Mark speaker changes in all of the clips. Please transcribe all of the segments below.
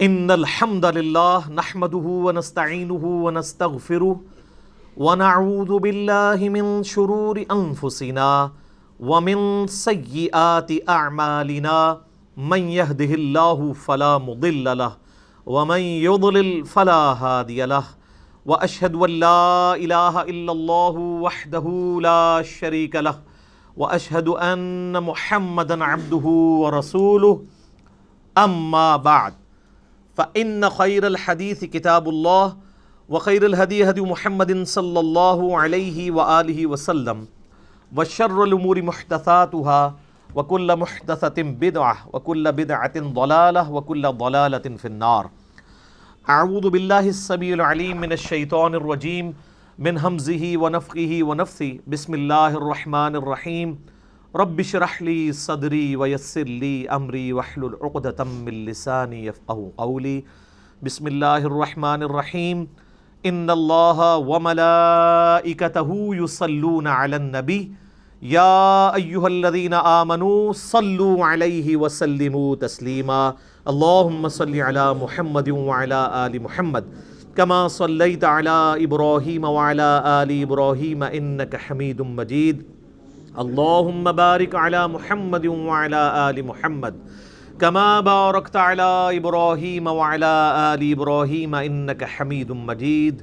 Speaker 1: ان الحمد للہ نحمده ونستعینه ونستغفره ونعوذ باللہ من شرور انفسنا ومن سیئات اعمالنا من يهده الله فلا مضل له ومن يضلل فلا هادي له واشهد ان لا اله الا الله وحده لا شريك له واشهد ان محمدا عبده ورسوله اما بعد فإن خير الحديث كتاب الله وخير الهدي هدي محمد صلى الله عليه وآله وسلم وشر الأمور محدثاتها وكل محدثة بدعة وكل بدعة ضلالة وكل ضلالة في النار. أعوذ بالله السميع العليم من الشيطان الرجيم من همزه ونفخه ونفثه. بسم الله الرحمن الرحيم. رب اشرح لي صدري ويسر لي امري واحلل عقدة من لساني يفقهوا قولي. بسم الله الرحمن الرحيم. ان الله وملائكته يصلون على النبي يا ايها الذين آمنوا صلوا عليه وسلموا تسليما. اللهم صل على محمد وعلى آل محمد كما صليت على إبراهيم وعلى آل إبراهيم إنك حميد مجيد. اللهم بارك على محمد وعلى آل محمد كما باركت على إبراهيم وعلى آل إبراهيم إنك حميد مجيد.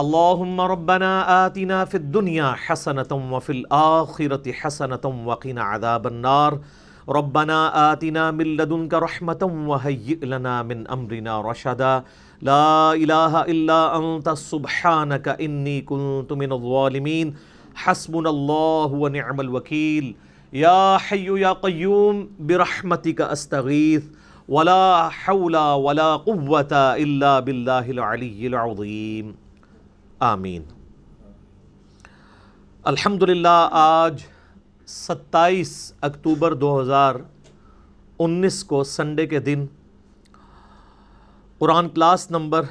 Speaker 1: اللهم ربنا آتنا في الدنيا حسنة وفي الآخرة حسنة وقنا عذاب النار. ربنا آتنا من لدنك رحمة وهيئ لنا من أمرنا رشدا. لا إله إلا أنت سبحانك إني كنت من الظالمين. حسبنا اللہ ونعم الوکیل. یا حی یا قیوم برحمتک استغیث ولا حول ولا قوة الا باللہ العلی العظیم. آمین. الحمدللہ آج 27 اکتوبر 2019 کو سنڈے کے دن قرآن کلاس نمبر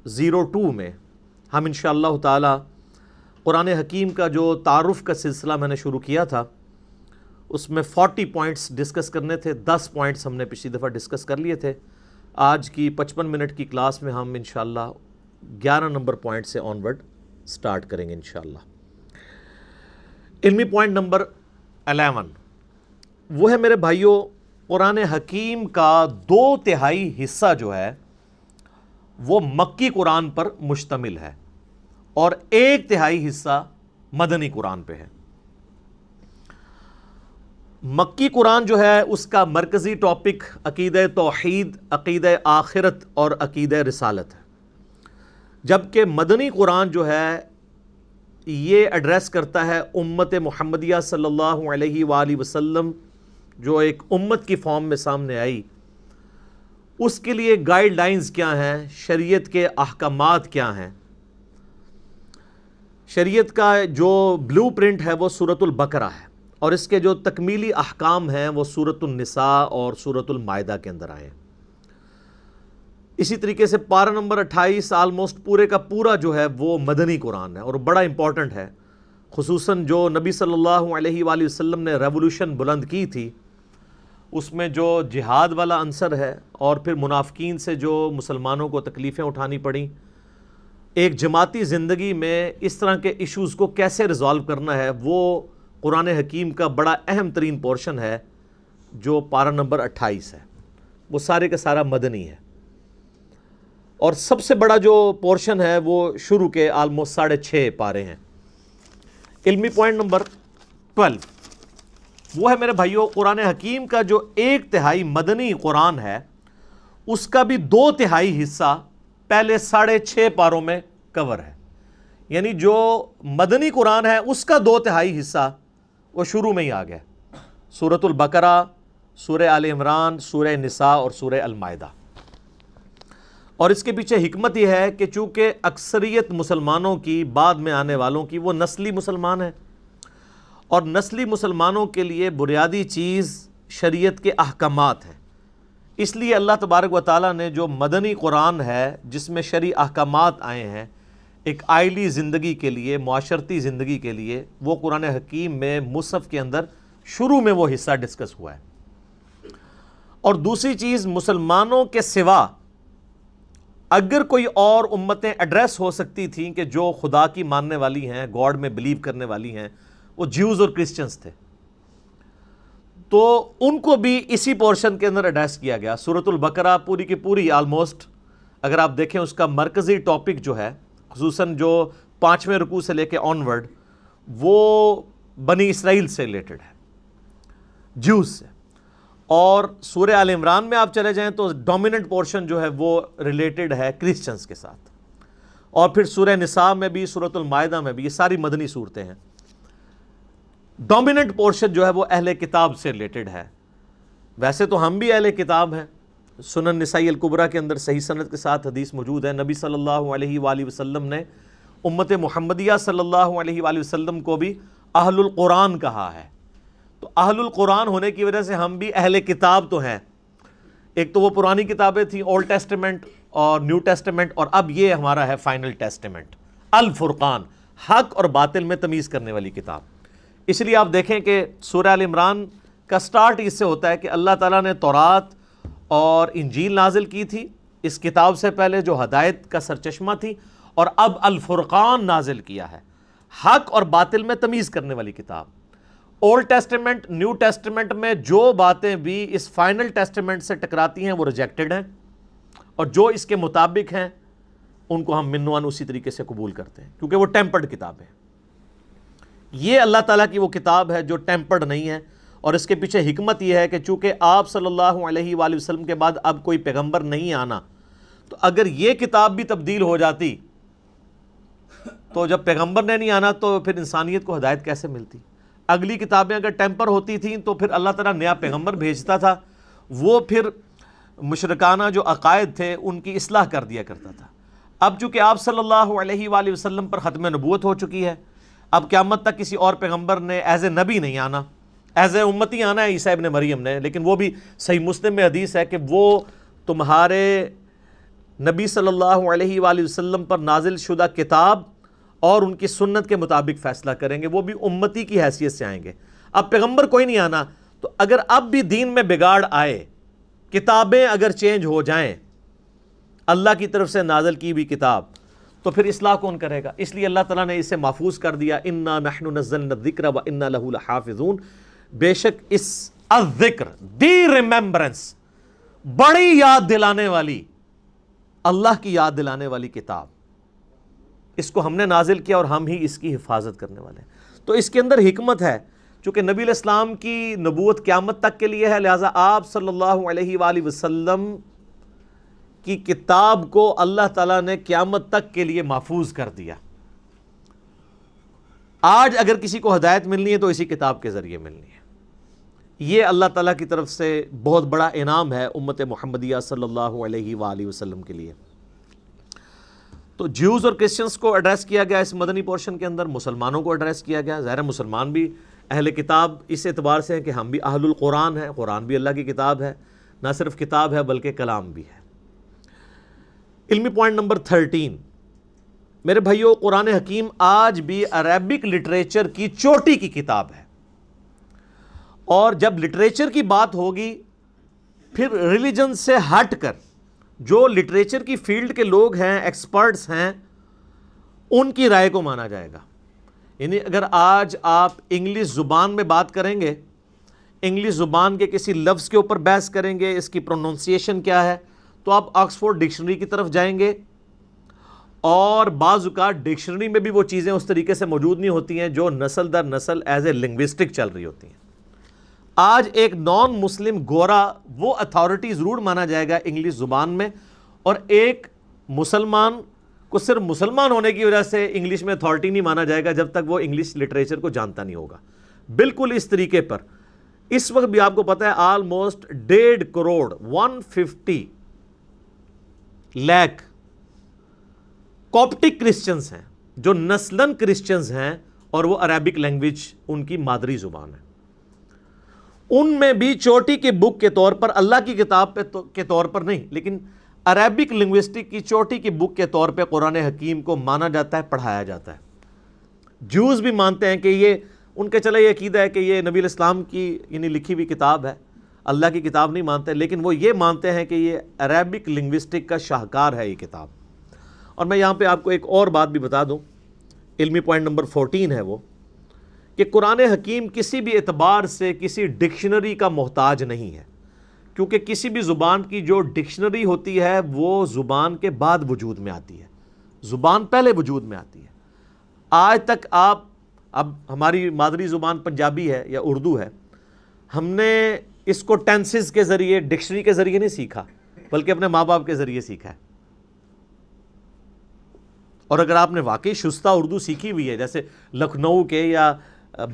Speaker 1: 02 میں ہم انشاءاللہ تعالی قرآن حکیم کا جو تعارف کا سلسلہ میں نے شروع کیا تھا اس میں 40 پوائنٹس ڈسکس کرنے تھے. 10 پوائنٹس ہم نے پچھلی دفعہ ڈسکس کر لیے تھے. آج کی 55 منٹ کی کلاس میں ہم انشاءاللہ 11 نمبر پوائنٹ سے آن ورڈ سٹارٹ کریں گے انشاءاللہ. علمی پوائنٹ نمبر 11 وہ ہے میرے بھائیوں، قرآن حکیم کا 2/3 حصہ جو ہے وہ مکی قرآن پر مشتمل ہے اور 1/3 حصہ مدنی قرآن پہ ہے. مکی قرآن جو ہے اس کا مرکزی ٹاپک عقیدہ توحید، عقیدہ آخرت اور عقیدہ رسالت ہے، جبکہ مدنی قرآن جو ہے یہ ایڈریس کرتا ہے امت محمدیہ صلی اللہ علیہ وآلہ وسلم جو ایک امت کی فارم میں سامنے آئی، اس کے لیے گائیڈ لائنز کیا ہیں، شریعت کے احکامات کیا ہیں. شریعت کا جو بلو پرنٹ ہے وہ سورۃ البقرہ ہے اور اس کے جو تکمیلی احکام ہیں وہ سورۃ النساء اور سورۃ المائدہ کے اندر آئے ہیں. اسی طریقے سے پارہ نمبر 28 آلموسٹ پورے کا پورا جو ہے وہ مدنی قرآن ہے اور بڑا امپورٹنٹ ہے. خصوصاً جو نبی صلی اللہ علیہ وآلہ وسلم نے ریولوشن بلند کی تھی اس میں جو جہاد والا عنصر ہے اور پھر منافقین سے جو مسلمانوں کو تکلیفیں اٹھانی پڑیں، ایک جماعتی زندگی میں اس طرح کے ایشوز کو کیسے ریزالو کرنا ہے، وہ قرآن حکیم کا بڑا اہم ترین پورشن ہے جو پارہ نمبر 28 ہے. وہ سارے کا سارا مدنی ہے اور سب سے بڑا جو پورشن ہے وہ شروع کے آلموسٹ 6.5 پارے ہیں. علمی پوائنٹ نمبر 12 وہ ہے میرے بھائیوں، قرآن حکیم کا جو 1/3 مدنی قرآن ہے اس کا بھی 2/3 حصہ پہلے 6.5 پاروں میں کور ہے. یعنی جو مدنی قرآن ہے اس کا 2/3 حصہ وہ شروع میں ہی آ گیا. سورۃ البقرہ، سورہ آل عمران، سورہ نساء اور سورہ المائدہ. اور اس کے پیچھے حکمت یہ ہے کہ چونکہ اکثریت مسلمانوں کی، بعد میں آنے والوں کی، وہ نسلی مسلمان ہیں اور نسلی مسلمانوں کے لیے بنیادی چیز شریعت کے احکامات ہیں. اس لیے اللہ تبارک و تعالیٰ نے جو مدنی قرآن ہے جس میں شرعی احکامات آئے ہیں ایک آئلی زندگی کے لیے، معاشرتی زندگی کے لیے، وہ قرآن حکیم میں مصحف کے اندر شروع میں وہ حصہ ڈسکس ہوا ہے. اور دوسری چیز، مسلمانوں کے سوا اگر کوئی اور امتیں ایڈریس ہو سکتی تھیں کہ جو خدا کی ماننے والی ہیں، گاڈ میں بلیو کرنے والی ہیں، وہ جیوز اور کرسچنز تھے، تو ان کو بھی اسی پورشن کے اندر ایڈریس کیا گیا۔ سورۃ البقرہ پوری کی پوری آلموسٹ اگر آپ دیکھیں اس کا مرکزی ٹاپک جو ہے، خصوصاً جو 5ویں رکوع سے لے کے آنورڈ، وہ بنی اسرائیل سے ریلیٹڈ ہے، جیوز سے۔ اور سورہ آل عمران میں آپ چلے جائیں تو ڈومیننٹ پورشن جو ہے وہ ریلیٹڈ ہے کرسچنز کے ساتھ، اور پھر سورہ نساء میں بھی، سورۃ المائدہ میں بھی، یہ ساری مدنی صورتیں ہیں۔ ڈومیننٹ پورشن جو ہے وہ اہل کتاب سے ریلیٹڈ ہے۔ ویسے تو ہم بھی اہل کتاب ہیں، سنن نسائی الکبریٰ کے اندر صحیح سند کے ساتھ حدیث موجود ہے، نبی صلی اللہ علیہ وآلہ وسلم نے امت محمدیہ صلی اللہ علیہ وآلہ وسلم کو بھی اہل القرآن کہا ہے۔ تو اہل القرآن ہونے کی وجہ سے ہم بھی اہل کتاب تو ہیں۔ ایک تو وہ پرانی کتابیں تھیں، اولڈ ٹیسٹمنٹ اور نیو ٹیسٹمنٹ، اور اب یہ ہمارا ہے فائنل ٹیسٹمنٹ، الفرقان، حق اور باطل میں تمیز کرنے والی کتاب۔ اس لیے آپ دیکھیں کہ سورہ آل عمران کا سٹارٹ اس سے ہوتا ہے کہ اللہ تعالیٰ نے تورات اور انجیل نازل کی تھی اس کتاب سے پہلے، جو ہدایت کا سرچشمہ تھی، اور اب الفرقان نازل کیا ہے، حق اور باطل میں تمیز کرنے والی کتاب۔ اولڈ ٹیسٹمنٹ، نیو ٹیسٹمنٹ میں جو باتیں بھی اس فائنل ٹیسٹمنٹ سے ٹکراتی ہیں وہ ریجیکٹڈ ہیں، اور جو اس کے مطابق ہیں ان کو ہم منوان اسی طریقے سے قبول کرتے ہیں، کیونکہ وہ ٹیمپرڈ کتاب ہے۔ یہ اللہ تعالیٰ کی وہ کتاب ہے جو ٹیمپرڈ نہیں ہے، اور اس کے پیچھے حکمت یہ ہے کہ چونکہ آپ صلی اللہ علیہ وآلہ وسلم کے بعد اب کوئی پیغمبر نہیں آنا، تو اگر یہ کتاب بھی تبدیل ہو جاتی تو جب پیغمبر نے نہیں آنا تو پھر انسانیت کو ہدایت کیسے ملتی؟ اگلی کتابیں اگر ٹیمپر ہوتی تھیں تو پھر اللہ تعالیٰ نیا پیغمبر بھیجتا تھا، وہ پھر مشرکانہ جو عقائد تھے ان کی اصلاح کر دیا کرتا تھا۔ اب چونکہ آپ صلی اللہ علیہ وآلہ وسلم پر ختم نبوت ہو چکی ہے، اب قیامت تک کسی اور پیغمبر نے ایز اے نبی نہیں آنا، ایز اے امتی آنا ہے عیسیٰ ابن مریم نے، لیکن وہ بھی صحیح مسلم میں حدیث ہے کہ وہ تمہارے نبی صلی اللہ علیہ وآلہ وسلم پر نازل شدہ کتاب اور ان کی سنت کے مطابق فیصلہ کریں گے، وہ بھی امتی کی حیثیت سے آئیں گے۔ اب پیغمبر کوئی نہیں آنا، تو اگر اب بھی دین میں بگاڑ آئے، کتابیں اگر چینج ہو جائیں، اللہ کی طرف سے نازل کی ہوئی کتاب، تو پھر اصلاح کون کرے گا؟ اس لیے اللہ تعالیٰ نے اسے محفوظ کر دیا، انا نحن نزلنا الذکر وانا لہ لحافظون۔ بے شک اس الذکر، دی ریممبرنس، بڑی یاد دلانے والی، اللہ کی یاد دلانے والی کتاب، اس کو ہم نے نازل کیا اور ہم ہی اس کی حفاظت کرنے والے ہیں۔ تو اس کے اندر حکمت ہے، چونکہ نبی علیہ السلام کی نبوت قیامت تک کے لیے ہے، لہٰذا آپ صلی اللہ علیہ وآلہ وسلم کی کتاب کو اللہ تعالیٰ نے قیامت تک کے لیے محفوظ کر دیا۔ آج اگر کسی کو ہدایت ملنی ہے تو اسی کتاب کے ذریعے ملنی ہے۔ یہ اللہ تعالیٰ کی طرف سے بہت بڑا انعام ہے امت محمدیہ صلی اللہ علیہ وآلہ وسلم کے لیے۔ تو جیوز اور کرسچنس کو ایڈریس کیا گیا اس مدنی پورشن کے اندر، مسلمانوں کو ایڈریس کیا گیا۔ ظاہر مسلمان بھی اہل کتاب اس اعتبار سے ہیں کہ ہم بھی اہل القرآن ہیں، قرآن بھی اللہ کی کتاب ہے، نہ صرف کتاب ہے بلکہ کلام بھی ہے۔ علمی پوائنٹ نمبر 13، میرے بھائیو، قرآن حکیم آج بھی عربک لٹریچر کی چوٹی کی کتاب ہے، اور جب لٹریچر کی بات ہوگی پھر ریلیجن سے ہٹ کر جو لٹریچر کی فیلڈ کے لوگ ہیں، ایکسپرٹس ہیں، ان کی رائے کو مانا جائے گا۔ یعنی اگر آج آپ انگلش زبان میں بات کریں گے، انگلش زبان کے کسی لفظ کے اوپر بحث کریں گے، اس کی پروننسیشن کیا ہے، تو آپ آکسفورڈ ڈکشنری کی طرف جائیں گے، اور بعض اوقات ڈکشنری میں بھی وہ چیزیں اس طریقے سے موجود نہیں ہوتی ہیں جو نسل در نسل ایز اے لنگوسٹک چل رہی ہوتی ہیں۔ آج ایک نان مسلم گورا وہ اتھارٹی ضرور مانا جائے گا انگلش زبان میں، اور ایک مسلمان کو صرف مسلمان ہونے کی وجہ سے انگلش میں اتھارٹی نہیں مانا جائے گا جب تک وہ انگلش لٹریچر کو جانتا نہیں ہوگا۔ بالکل اس طریقے پر اس وقت بھی آپ کو پتہ ہے آلموسٹ 1.5 کروڑ 150 لاکھ کوپٹک کرسچنز ہیں جو نسلاً کرسچنز ہیں، اور وہ عربک لینگویج ان کی مادری زبان ہے۔ ان میں بھی چوٹی کی بک کے طور پر، اللہ کی کتاب کے طور پر نہیں، لیکن عربک لنگوسٹک کی چوٹی کی بک کے طور پہ قرآن حکیم کو مانا جاتا ہے، پڑھایا جاتا ہے۔ جوز بھی مانتے ہیں کہ یہ ان کے چلے یہ عقیدہ ہے کہ یہ نبی علیہ السلام کی یعنی لکھی ہوئی کتاب ہے، اللہ کی کتاب نہیں مانتے، لیکن وہ یہ مانتے ہیں کہ یہ عربک لنگوسٹک کا شاہکار ہے یہ کتاب۔ اور میں یہاں پہ آپ کو ایک اور بات بھی بتا دوں، علمی پوائنٹ نمبر 14 ہے وہ، کہ قرآن حکیم کسی بھی اعتبار سے کسی ڈکشنری کا محتاج نہیں ہے، کیونکہ کسی بھی زبان کی جو ڈکشنری ہوتی ہے وہ زبان کے بعد وجود میں آتی ہے، زبان پہلے وجود میں آتی ہے۔ آج تک آپ، اب ہماری مادری زبان پنجابی ہے یا اردو ہے، ہم نے اس کو ٹینسز کے ذریعے، ڈکشنری کے ذریعے نہیں سیکھا، بلکہ اپنے ماں باپ کے ذریعے سیکھا ہے۔ اور اگر آپ نے واقعی شستہ اردو سیکھی ہوئی ہے، جیسے لکھنؤ کے یا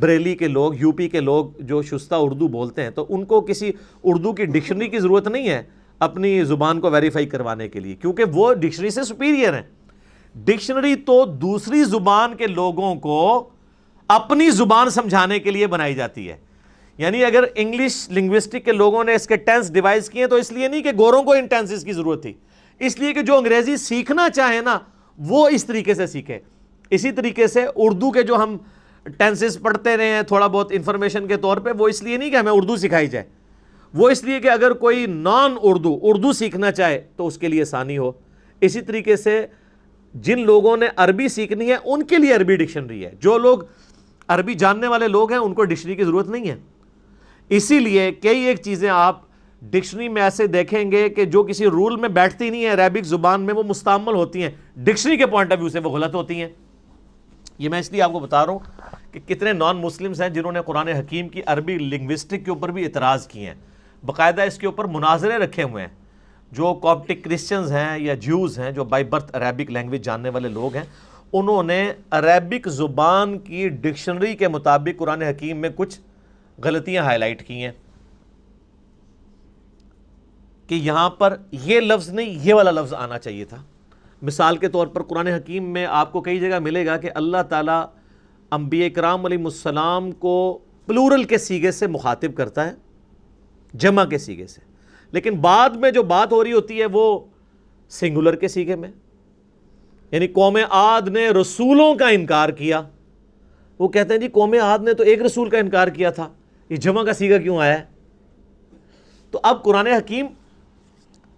Speaker 1: بریلی کے لوگ، یو پی کے لوگ جو شستہ اردو بولتے ہیں، تو ان کو کسی اردو کی ڈکشنری کی ضرورت نہیں ہے اپنی زبان کو ویریفائی کروانے کے لیے، کیونکہ وہ ڈکشنری سے سپیریئر ہیں۔ ڈکشنری تو دوسری زبان کے لوگوں کو اپنی زبان سمجھانے کے لیے بنائی جاتی ہے۔ یعنی اگر انگلش لنگوسٹک کے لوگوں نے اس کے ٹینس ڈیوائز کیے تو اس لیے نہیں کہ گوروں کو ان ٹینسز کی ضرورت تھی، اس لیے کہ جو انگریزی سیکھنا چاہے نا وہ اس طریقے سے سیکھے۔ اسی طریقے سے اردو کے جو ہم ٹینسز پڑھتے رہے ہیں تھوڑا بہت انفارمیشن کے طور پہ، وہ اس لیے نہیں کہ ہمیں اردو سکھائی جائے، وہ اس لیے کہ اگر کوئی نان اردو سیکھنا چاہے تو اس کے لیے آسانی ہو۔ اسی طریقے سے جن لوگوں نے عربی سیکھنی ہے ان کے لیے عربی ڈکشنری ہے، جو لوگ عربی جاننے والے لوگ ہیں ان کو ڈکشنری کی ضرورت نہیں ہے۔ اسی لیے کئی ایک چیزیں آپ ڈکشنری میں ایسے دیکھیں گے کہ جو کسی رول میں بیٹھتی نہیں ہیں عربک زبان میں، وہ مستعمل ہوتی ہیں، ڈکشنری کے پوائنٹ آف ویو سے وہ غلط ہوتی ہیں۔ یہ میں اس لیے آپ کو بتا رہا ہوں کہ کتنے نان مسلمز ہیں جنہوں نے قرآن حکیم کی عربی لنگوسٹک کے اوپر بھی اعتراض کیے ہیں، باقاعدہ اس کے اوپر مناظرے رکھے ہوئے ہیں۔ جو کاپٹک کرسچنز ہیں یا جیوز ہیں جو بائی برتھ عربک لینگویج جاننے والے لوگ ہیں، انہوں نے عربک زبان کی ڈکشنری کے مطابق قرآن حکیم میں کچھ غلطیاں ہائی لائٹ کی ہیں کہ یہاں پر یہ لفظ نہیں یہ والا لفظ آنا چاہیے تھا۔ مثال کے طور پر قرآن حکیم میں آپ کو کئی جگہ ملے گا کہ اللہ تعالیٰ انبیاء کرام علیہ السلام کو پلورل کے سیغے سے مخاطب کرتا ہے، جمع کے سیغے سے، لیکن بعد میں جو بات ہو رہی ہوتی ہے وہ سنگولر کے سیغے میں۔ یعنی قوم عاد نے رسولوں کا انکار کیا، وہ کہتے ہیں جی قوم عاد نے تو ایک رسول کا انکار کیا تھا، یہ جمع کا سیغہ کیوں آیا ہے؟ تو اب قرآن حکیم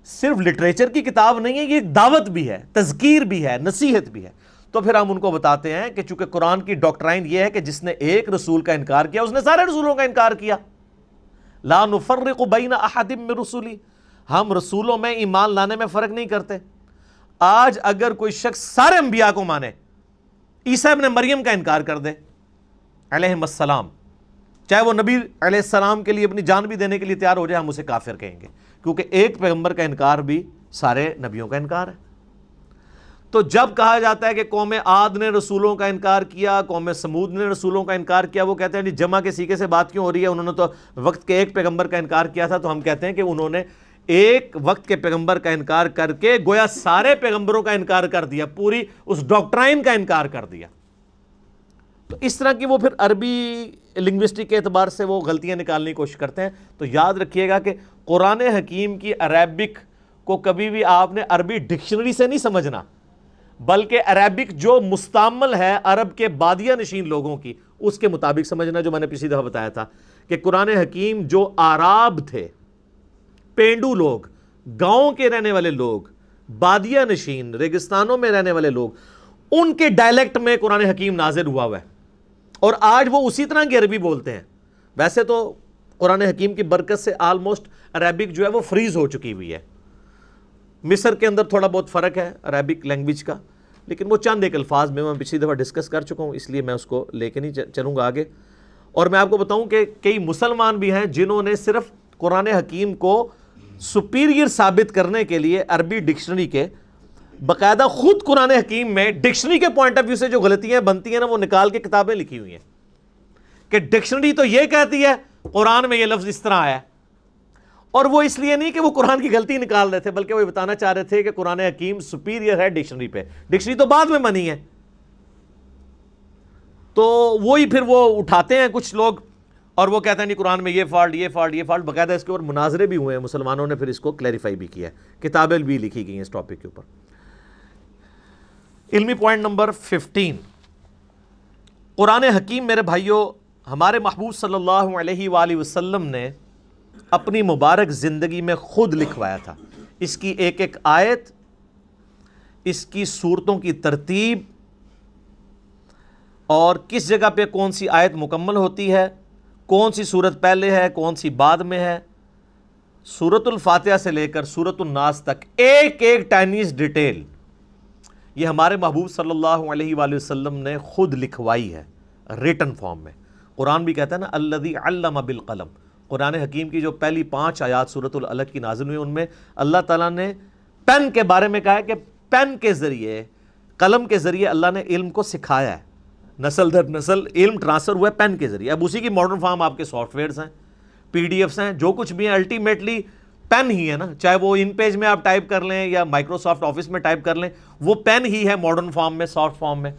Speaker 1: صرف لٹریچر کی کتاب نہیں ہے، یہ دعوت بھی ہے، تذکیر بھی ہے، نصیحت بھی ہے۔ تو پھر ہم ان کو بتاتے ہیں کہ چونکہ قرآن کی ڈاکٹرائن یہ ہے کہ جس نے ایک رسول کا انکار کیا اس نے سارے رسولوں کا انکار کیا۔ لا نفرق بین احد من رسلی، ہم رسولوں میں ایمان لانے میں فرق نہیں کرتے۔ آج اگر کوئی شخص سارے انبیاء کو مانے، عیسیٰ ابن مریم کا انکار کر دے علیہم السلام، چاہے وہ نبی علیہ السلام کے لیے اپنی جان بھی دینے کے لیے تیار ہو جائے، ہم اسے کافر کہیں گے، کیونکہ ایک پیغمبر کا انکار بھی سارے نبیوں کا انکار ہے۔ تو جب کہا جاتا ہے کہ قوم عاد نے رسولوں کا انکار کیا، قوم سمود نے رسولوں کا انکار کیا، وہ کہتے ہیں جی جمع کے سیغے سے بات کیوں ہو رہی ہے، انہوں نے تو وقت کے ایک پیغمبر کا انکار کیا تھا۔ تو ہم کہتے ہیں کہ انہوں نے ایک وقت کے پیغمبر کا انکار کر کے گویا سارے پیغمبروں کا انکار کر دیا، پوری اس ڈاکٹرائن کا انکار کر دیا۔ تو اس طرح کی وہ پھر عربی لنگوسٹک کے اعتبار سے وہ غلطیاں نکالنے کی کوشش کرتے ہیں۔ تو یاد رکھیے گا کہ قرآن حکیم کی عربک کو کبھی بھی آپ نے عربی ڈکشنری سے نہیں سمجھنا، بلکہ عربک جو مستعمل ہے عرب کے بادیہ نشین لوگوں کی، اس کے مطابق سمجھنا، جو میں نے پچھلی دفعہ بتایا تھا کہ قرآن حکیم جو آراب تھے، پینڈو لوگ، گاؤں کے رہنے والے لوگ، بادیہ نشین ریگستانوں میں رہنے والے لوگ، ان کے ڈائلیکٹ میں قرآن حکیم نازل ہوا ہے، اور آج وہ اسی طرح کی عربی بولتے ہیں۔ ویسے تو قرآن حکیم کی برکت سے آلموسٹ عربک جو ہے وہ فریز ہو چکی ہوئی ہے۔ مصر کے اندر تھوڑا بہت فرق ہے عربک لینگویج کا، لیکن وہ چند ایک الفاظ میں پچھلی دفعہ ڈسکس کر چکا ہوں، اس لیے میں اس کو لے کے نہیں چلوں گا آگے۔ اور میں آپ کو بتاؤں کہ کئی مسلمان بھی ہیں جنہوں نے صرف قرآن حکیم کو سپیریئر ثابت کرنے کے لیے عربی ڈکشنری کے باقاعدہ خود قرآن حکیم میں ڈکشنری کے پوائنٹ آف ویو سے جو غلطیاں بنتی ہیں نا، وہ نکال کے کتابیں لکھی ہوئی ہیں کہ ڈکشنری تو یہ کہتی ہے قرآن میں یہ لفظ اس طرح آیا ہے۔ اور وہ اس لیے نہیں کہ وہ قرآن کی غلطی نکال رہے تھے، بلکہ وہ بتانا چاہ رہے تھے کہ قرآن حکیم سپیریئر ہے ڈکشنری پہ، ڈکشنری تو بعد میں بنی ہے۔ تو وہی پھر وہ اٹھاتے ہیں کچھ لوگ اور وہ کہتے ہیں نہیں قرآن میں یہ فالٹ، یہ فالٹ، یہ فالٹ، باقاعدہ اس کے اوپر مناظرے بھی ہوئے ہیں، مسلمانوں نے پھر اس کو کلیریفائی بھی کیا ہے، کتابیں بھی لکھی گئی ہیں اس ٹاپک کے اوپر۔ علمی پوائنٹ نمبر 15، قرآن حکیم میرے بھائیوں ہمارے محبوب صلی اللہ علیہ وآلہ وسلم نے اپنی مبارک زندگی میں خود لکھوایا تھا۔ اس کی ایک ایک آیت، اس کی صورتوں کی ترتیب، اور کس جگہ پہ کون سی آیت مکمل ہوتی ہے، کون سی صورت پہلے ہے کون سی بعد میں ہے، سورۃ الفاتحہ سے لے کر سورۃ الناس تک ایک ایک ٹائنیز ڈیٹیل یہ ہمارے محبوب صلی اللہ علیہ وآلہ وسلم نے خود لکھوائی ہے ریٹن فارم میں۔ قرآن بھی کہتا ہے نا الذی علم بالقلم، قرآن حکیم کی جو پہلی 5 آیات سورۃ العلق کی نازل ہوئی ان میں اللہ تعالیٰ نے پین کے بارے میں کہا ہے کہ پین کے ذریعے، قلم کے ذریعے اللہ نے علم کو سکھایا ہے، نسل در نسل علم ٹرانسفر ہوا ہے پین کے ذریعے۔ اب اسی کی ماڈرن فارم آپ کے سافٹ ویئرز ہیں، پی ڈی ایفس ہیں، جو کچھ بھی ہیں، الٹیمیٹلی پین ہی ہے نا، چاہے وہ ان پیج میں آپ ٹائپ کر لیں یا مائکروسافٹ آفس میں ٹائپ کر لیں، وہ پین ہی ہے ماڈرن فارم میں، سافٹ فارم میں۔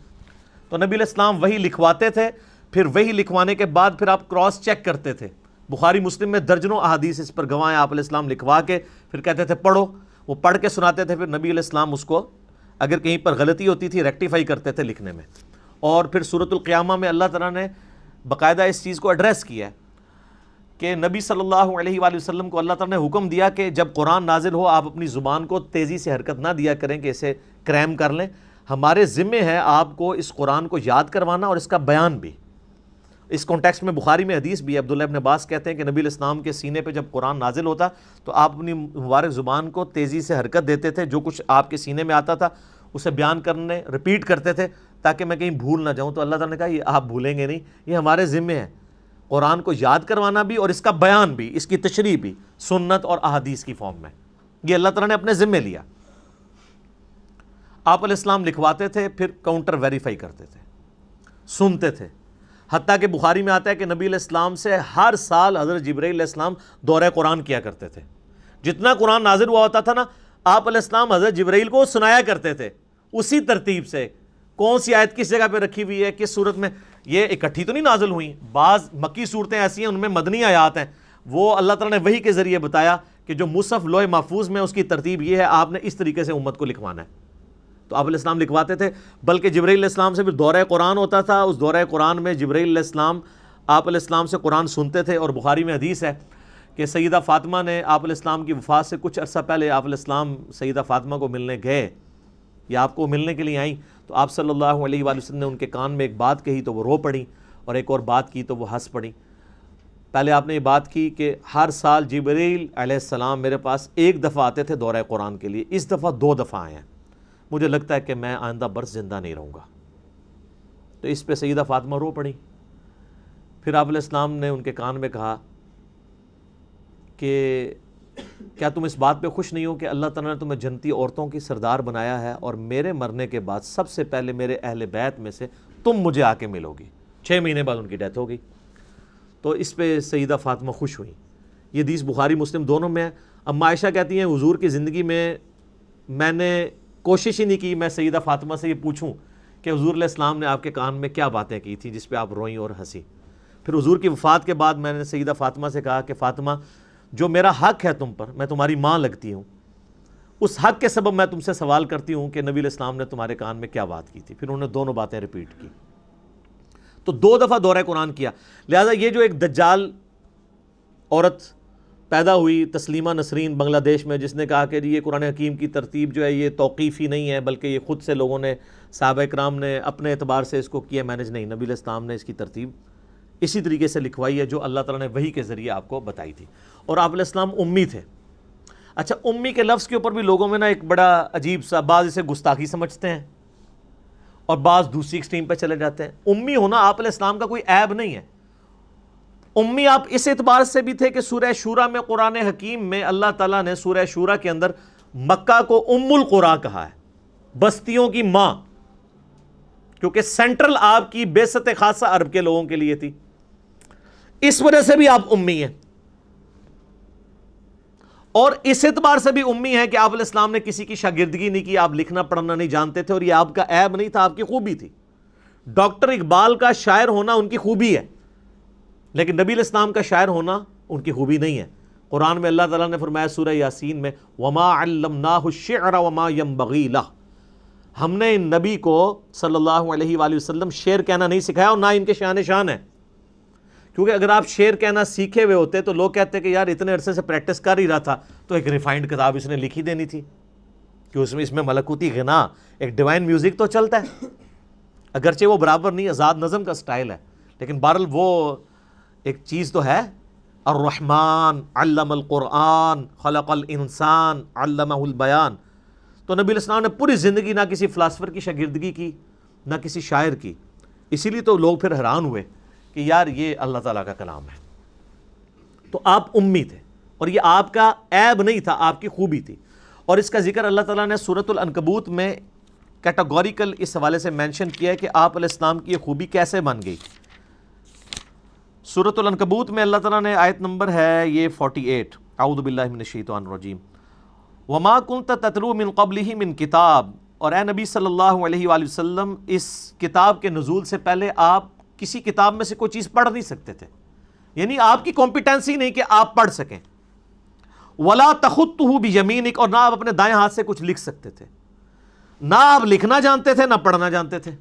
Speaker 1: تو نبی علیہ السلام وہی لکھواتے تھے، پھر وہی لکھوانے کے بعد پھر آپ کراس چیک کرتے تھے۔ بخاری مسلم میں درجنوں احادیث اس پر گواہ ہیں، آپ علیہ السلام لکھوا کے پھر کہتے تھے پڑھو، وہ پڑھ کے سناتے تھے، پھر نبی علیہ السلام اس کو اگر کہیں پر غلطی ہوتی تھی ریکٹیفائی کرتے تھے لکھنے میں۔ اور پھر سورۃ القیامہ میں اللہ تعالیٰ نے باقاعدہ اس چیز کو ایڈریس کیا ہے کہ نبی صلی اللہ علیہ وآلہ وسلم کو اللہ تعالیٰ نے حکم دیا کہ جب قرآن نازل ہو آپ اپنی زبان کو تیزی سے حرکت نہ دیا کریں کہ اسے کریم کر لیں، ہمارے ذمے ہے آپ کو اس قرآن کو یاد کروانا اور اس کا بیان بھی۔ اس کانٹیکسٹ میں بخاری میں حدیث بھی ہے، عبداللہ ابن عباس کہتے ہیں کہ نبی علیہ السلام کے سینے پہ جب قرآن نازل ہوتا تو آپ اپنی مبارک زبان کو تیزی سے حرکت دیتے تھے، جو کچھ آپ کے سینے میں آتا تھا اسے بیان کرنے ریپیٹ کرتے تھے تاکہ میں کہیں بھول نہ جاؤں۔ تو اللہ تعالیٰ نے کہا یہ آپ بھولیں گے نہیں، یہ ہمارے ذمے ہے، قرآن کو یاد کروانا بھی اور اس کا بیان بھی، اس کی تشریح بھی سنت اور احادیث کی فارم میں، یہ اللہ تعالیٰ نے اپنے ذمے لیا۔ آپ علیہ السلام لکھواتے تھے، پھر کاؤنٹر ویریفائی کرتے تھے، سنتے تھے، حتیٰ کہ بخاری میں آتا ہے کہ نبی علیہ السلام سے ہر سال حضرت جبرائیل علیہ السلام دورہ قرآن کیا کرتے تھے۔ جتنا قرآن نازل ہوا ہوتا تھا نا، آپ علیہ السلام حضرت جبرائیل کو سنایا کرتے تھے اسی ترتیب سے، کون سی آیت کس جگہ پہ رکھی ہوئی ہے، کس صورت میں۔ یہ اکٹھی تو نہیں نازل ہوئیں، بعض مکی صورتیں ایسی ہیں ان میں مدنی آیات ہیں، وہ اللہ تعالیٰ نے وحی کے ذریعے بتایا کہ جو مصحف لوح محفوظ میں اس کی ترتیب یہ ہے، آپ نے اس طریقے سے امت کو لکھوانا ہے۔ تو آپ علیہ السلام لکھواتے تھے، بلکہ جبرائیل علیہ السلام سے پھر دورہ قرآن ہوتا تھا، اس دورہ قرآن میں جبرائیل علیہ السلام آپ علیہ السلام سے قرآن سنتے تھے۔ اور بخاری میں حدیث ہے کہ سیدہ فاطمہ نے آپ علیہ السلام کی وفات سے کچھ عرصہ پہلے آپ علیہ السلام سیدہ فاطمہ کو ملنے گئے یا آپ کو ملنے کے لیے آئیں، تو آپ صلی اللہ علیہ وآلہ وسلم نے ان کے کان میں ایک بات کہی تو وہ رو پڑی، اور ایک اور بات کی تو وہ ہنس پڑی۔ پہلے آپ نے یہ بات کی کہ ہر سال جبرائیل علیہ السلام میرے پاس ایک دفعہ آتے تھے دورہ قرآن کے لیے، اس دفعہ 2 دفعہ آئے ہیں، مجھے لگتا ہے کہ میں آئندہ برس زندہ نہیں رہوں گا۔ تو اس پہ سیدہ فاطمہ رو پڑی۔ پھر آپ علیہ السلام نے ان کے کان میں کہا کہ کیا تم اس بات پہ خوش نہیں ہو کہ اللہ تعالیٰ نے تمہیں جنتی عورتوں کی سردار بنایا ہے، اور میرے مرنے کے بعد سب سے پہلے میرے اہل بیت میں سے تم مجھے آ کے ملو گی۔ 6 مہینے بعد ان کی ڈیتھ ہو گئی۔ تو اس پہ سیدہ فاطمہ خوش ہوئی۔ یہ حدیث بخاری مسلم دونوں میں ہے۔ اما عائشہ کہتی ہیں حضور کی زندگی میں نے کوشش ہی نہیں کی میں سیدہ فاطمہ سے یہ پوچھوں کہ حضور علیہ السلام نے آپ کے کان میں کیا باتیں کی تھیں جس پہ آپ روئیں اور ہنسی۔ پھر حضور کی وفات کے بعد میں نے سیدہ فاطمہ سے کہا کہ فاطمہ، جو میرا حق ہے تم پر، میں تمہاری ماں لگتی ہوں، اس حق کے سبب میں تم سے سوال کرتی ہوں کہ نبی علیہ السلام نے تمہارے کان میں کیا بات کی تھی۔ پھر انہوں نے دونوں باتیں ریپیٹ کی۔ تو 2 دفعہ دورہ قرآن کیا۔ لہٰذا یہ جو ایک دجال عورت پیدا ہوئی تسلیمہ نسرین بنگلہ دیش میں، جس نے کہا کہ یہ قرآن حکیم کی ترتیب جو ہے یہ توقیفی نہیں ہے بلکہ یہ خود سے لوگوں نے، صحابہ کرام نے اپنے اعتبار سے اس کو کیا مینج، نہیں، نبی علیہ السلام نے اس کی ترتیب اسی طریقے سے لکھوائی ہے جو اللہ تعالیٰ نے وحی کے ذریعے آپ کو بتائی تھی۔ اور آپ علیہ السلام امی تھے۔ اچھا، امی کے لفظ کے اوپر بھی لوگوں میں نا ایک بڑا عجیب سا، بعض اسے گستاخی سمجھتے ہیں اور بعض دوسری ایکسٹریم پہ چلے جاتے ہیں۔ امی ہونا آپ علیہ السلام کا کوئی عیب نہیں ہے۔ امی آپ اس اعتبار سے بھی تھے کہ سورہ شورا میں، قرآن حکیم میں اللہ تعالیٰ نے سورہ شورا کے اندر مکہ کو ام القریٰ کہا ہے، بستیوں کی ماں، کیونکہ سینٹرل آپ کی بعثت خاصہ عرب کے لوگوں کے لیے تھی، اس وجہ سے بھی آپ امی ہیں۔ اور اس اعتبار سے بھی امی ہیں کہ آپ علیہ السلام نے کسی کی شاگردگی نہیں کی، آپ لکھنا پڑھنا نہیں جانتے تھے، اور یہ آپ کا عیب نہیں تھا، آپ کی خوبی تھی۔ ڈاکٹر اقبال کا شاعر ہونا ان کی خوبی ہے، لیکن نبی علیہ السلام کا شاعر ہونا ان کی خوبی نہیں ہے۔ قرآن میں اللہ تعالیٰ نے فرمایا سورہ یاسین میں، وَمَا عَلَّمْنَاهُ الشِّعْرَ وَمَا يَنبَغِي لَهُ، ہم نے ان نبی کو صلی اللہ علیہ وآلہ وسلم شعر کہنا نہیں سکھایا اور نہ ان کے شان ہے، کیونکہ اگر آپ شعر کہنا سیکھے ہوئے ہوتے تو لوگ کہتے کہ یار اتنے عرصے سے پریکٹس کر ہی رہا تھا تو ایک ریفائنڈ کتاب اس نے لکھی دینی تھی، کہ اس میں ملکوتی غنا، ایک ڈیوائن میوزک تو چلتا ہے، اگرچہ وہ برابر نہیں، آزاد نظم کا سٹائل ہے، لیکن بہرحال وہ ایک چیز تو ہے۔ الرحمن علم القرآن خلق الانسان علمہ البیان۔ تو نبی علیہ السلام نے پوری زندگی نہ کسی فلاسفر کی شاگردگی کی نہ کسی شاعر کی، اسی لیے تو لوگ پھر حیران ہوئے کہ یار یہ اللہ تعالیٰ کا کلام ہے۔ تو آپ امی تھے، اور یہ آپ کا عیب نہیں تھا، آپ کی خوبی تھی، اور اس کا ذکر اللہ تعالیٰ نے سورۃ العنکبوت میں کیٹاگوریکل اس حوالے سے مینشن کیا ہے کہ آپ علیہ السلام کی یہ خوبی کیسے بن گئی۔ سورۃ العنکبوت میں اللہ تعالیٰ نے آیت نمبر ہے یہ 48، اعوذ باللہ من الشیطان الرجیم، وما کنت تتلو من قبلہ من کتاب، اور اے نبی صلی اللہ علیہ وآلہ وسلم اس کتاب کے نزول سے پہلے آپ کسی کتاب میں سے کوئی چیز پڑھ نہیں سکتے تھے، یعنی آپ کی کمپیٹنسی نہیں کہ آپ پڑھ سکیں، ولا تخطہ بیمینک، اور نہ آپ اپنے دائیں ہاتھ سے کچھ لکھ سکتے تھے، نہ آپ لکھنا جانتے تھے نہ پڑھنا جانتے تھے۔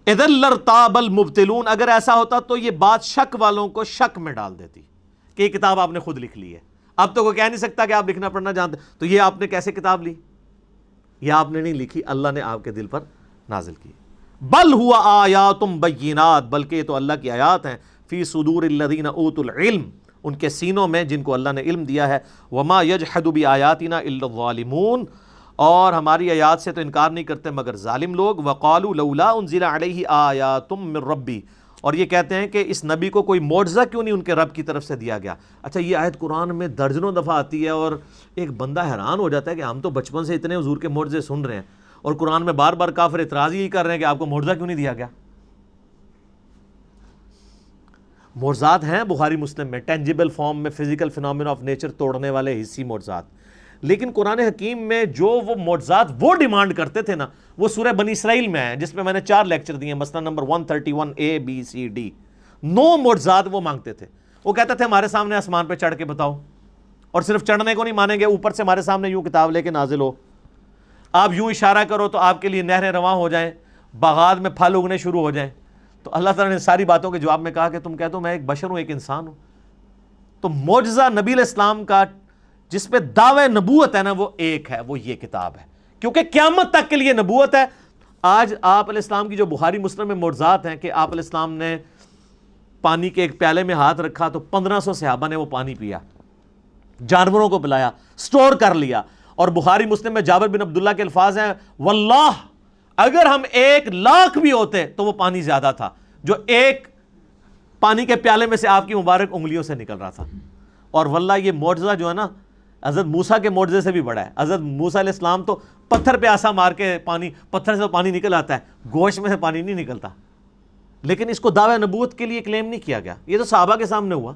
Speaker 1: اذا لارتاب المبطلون، اگر ایسا ہوتا تو یہ بات شک والوں کو شک میں ڈال دیتی کہ یہ کتاب آپ نے خود لکھ لی ہے، اب تو کوئی کہہ نہیں سکتا کہ آپ لکھنا پڑھنا جانتے، تو یہ آپ نے کیسے کتاب لی؟ یہ آپ نے نہیں لکھی، اللہ نے آپ کے دل پر نازل کی۔ بل ہوا آیات بینات، بلکہ یہ تو اللہ کی آیات ہیں، فی صدور الذین اوتوا العلم، ان کے سینوں میں جن کو اللہ نے علم دیا ہے، وما یجحد بآیاتنا الا الظالمون، اور ہماری آیات سے تو انکار نہیں کرتے مگر ظالم لوگ، وقالوا لولا انزل علیہ آیات من ربی، اور یہ کہتے ہیں کہ اس نبی کو کوئی معجزہ کیوں نہیں ان کے رب کی طرف سے دیا گیا۔ اچھا یہ آیت قرآن میں درجنوں دفعہ آتی ہے، اور ایک بندہ حیران ہو جاتا ہے کہ ہم تو بچپن سے اتنے حضور کے معجزے سن رہے ہیں، اور قرآن میں بار بار کافر اعتراض یہی کر رہے ہیں کہ آپ کو معجزہ کیوں نہیں دیا گیا۔ معجزات ہیں بخاری مسلم میں، ٹینجیبل فارم میں، فزیکل فینومینا آف نیچر توڑنے والے حسی معجزات، لیکن قرآن حکیم میں جو وہ معجزات وہ ڈیمانڈ کرتے تھے نا، وہ سورہ بنی اسرائیل میں ہیں، جس میں میں نے 4 لیکچر دیے، مثلا number 131 A B C D، 9 معجزات وہ مانگتے تھے۔ وہ کہتے تھے ہمارے سامنے آسمان پہ چڑھ کے بتاؤ، اور صرف چڑھنے کو نہیں مانیں گے، اوپر سے ہمارے سامنے یوں کتاب لے کے نازل ہو، آپ یوں اشارہ کرو تو آپ کے لیے نہریں رواں ہو جائیں، باغات میں پھل اگنے شروع ہو جائیں۔ تو اللہ تعالیٰ نے ساری باتوں کے جواب میں کہا کہ تم کہہ دو میں ایک بشر ہوں، ایک انسان ہوں۔ تو معجزہ نبی علیہ السلام کا جس پہ دعوی نبوت ہے نا، وہ ایک ہے، وہ یہ کتاب ہے، کیونکہ قیامت تک کے لیے نبوت ہے۔ آج آپ علیہ السلام کی جو بخاری مسلم میں معجزات ہیں کہ آپ علیہ السلام نے پانی کے ایک پیالے میں ہاتھ رکھا تو 1500 صحابہ نے وہ پانی پیا، جانوروں کو پلایا، سٹور کر لیا، اور بخاری مسلم میں جابر بن عبداللہ کے الفاظ ہیں، واللہ اگر ہم 1,00,000 بھی ہوتے تو وہ پانی زیادہ تھا جو ایک پانی کے پیالے میں سے آپ کی مبارک انگلیوں سے نکل رہا تھا۔ اور واللہ یہ معجزہ جو ہے نا حضرت موسیٰ کے معجزے سے بھی بڑا ہے۔ حضرت موسیٰ علیہ السلام تو پتھر پہ آسا مار کے پتھر سے پانی نکل آتا ہے، گوشت میں سے پانی نہیں نکلتا، لیکن اس کو دعوی نبوت کے لیے کلیم نہیں کیا گیا، یہ تو صحابہ کے سامنے ہوا۔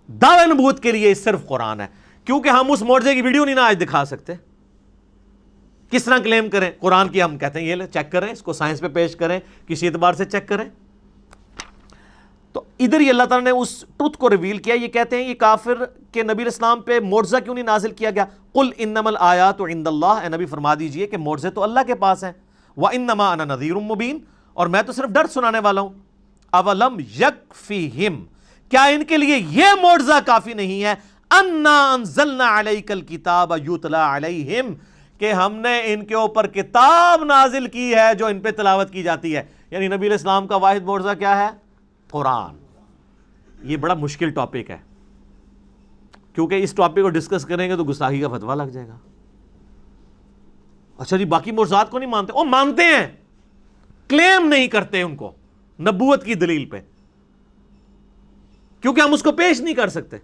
Speaker 1: دعوی نبوت کے لیے صرف قرآن ہے، کیونکہ ہم اس معجزے کی ویڈیو نہیں نا آج دکھا سکتے، کس طرح کلیم کریں؟ قرآن کی ہم کہتے ہیں یہ لے چیک کریں، اس کو سائنس پہ پیش کریں، کسی اعتبار سے چیک کریں۔ تو ادھر ہی اللہ تعالیٰ نے اس ٹروتھ کو ریویل کیا۔ یہ کہتے ہیں یہ کافر کہ نبی علیہ السلام پہ معجزہ کیوں نہیں نازل کیا گیا؟ قل انما الآیات عند اللہ، اے نبی فرما دیجئے کہ معجزے تو اللہ کے پاس ہیں، وانما انا نذیر مبین، اور میں تو صرف ڈر سنانے والا ہوں۔ اولم یکفیہم، کیا ان کے لیے یہ معجزہ کافی نہیں ہے؟ انا انزلنا علیک الکتاب یتلی علیہم، کہ ہم نے ان کے اوپر کتاب نازل کی ہے جو ان پہ تلاوت کی جاتی ہے۔ یعنی نبی علیہ السلام کا واحد معجزہ کیا ہے؟ قرآن۔ یہ بڑا مشکل ٹاپک ہے، کیونکہ اس ٹاپک کو ڈسکس کریں گے تو گستاخی کا فتویٰ لگ جائے گا۔ اچھا جی باقی معجزات کو نہیں مانتے؟ وہ مانتے ہیں، کلیم نہیں کرتے ان کو نبوت کی دلیل پہ، کیونکہ ہم اس کو پیش نہیں کر سکتے۔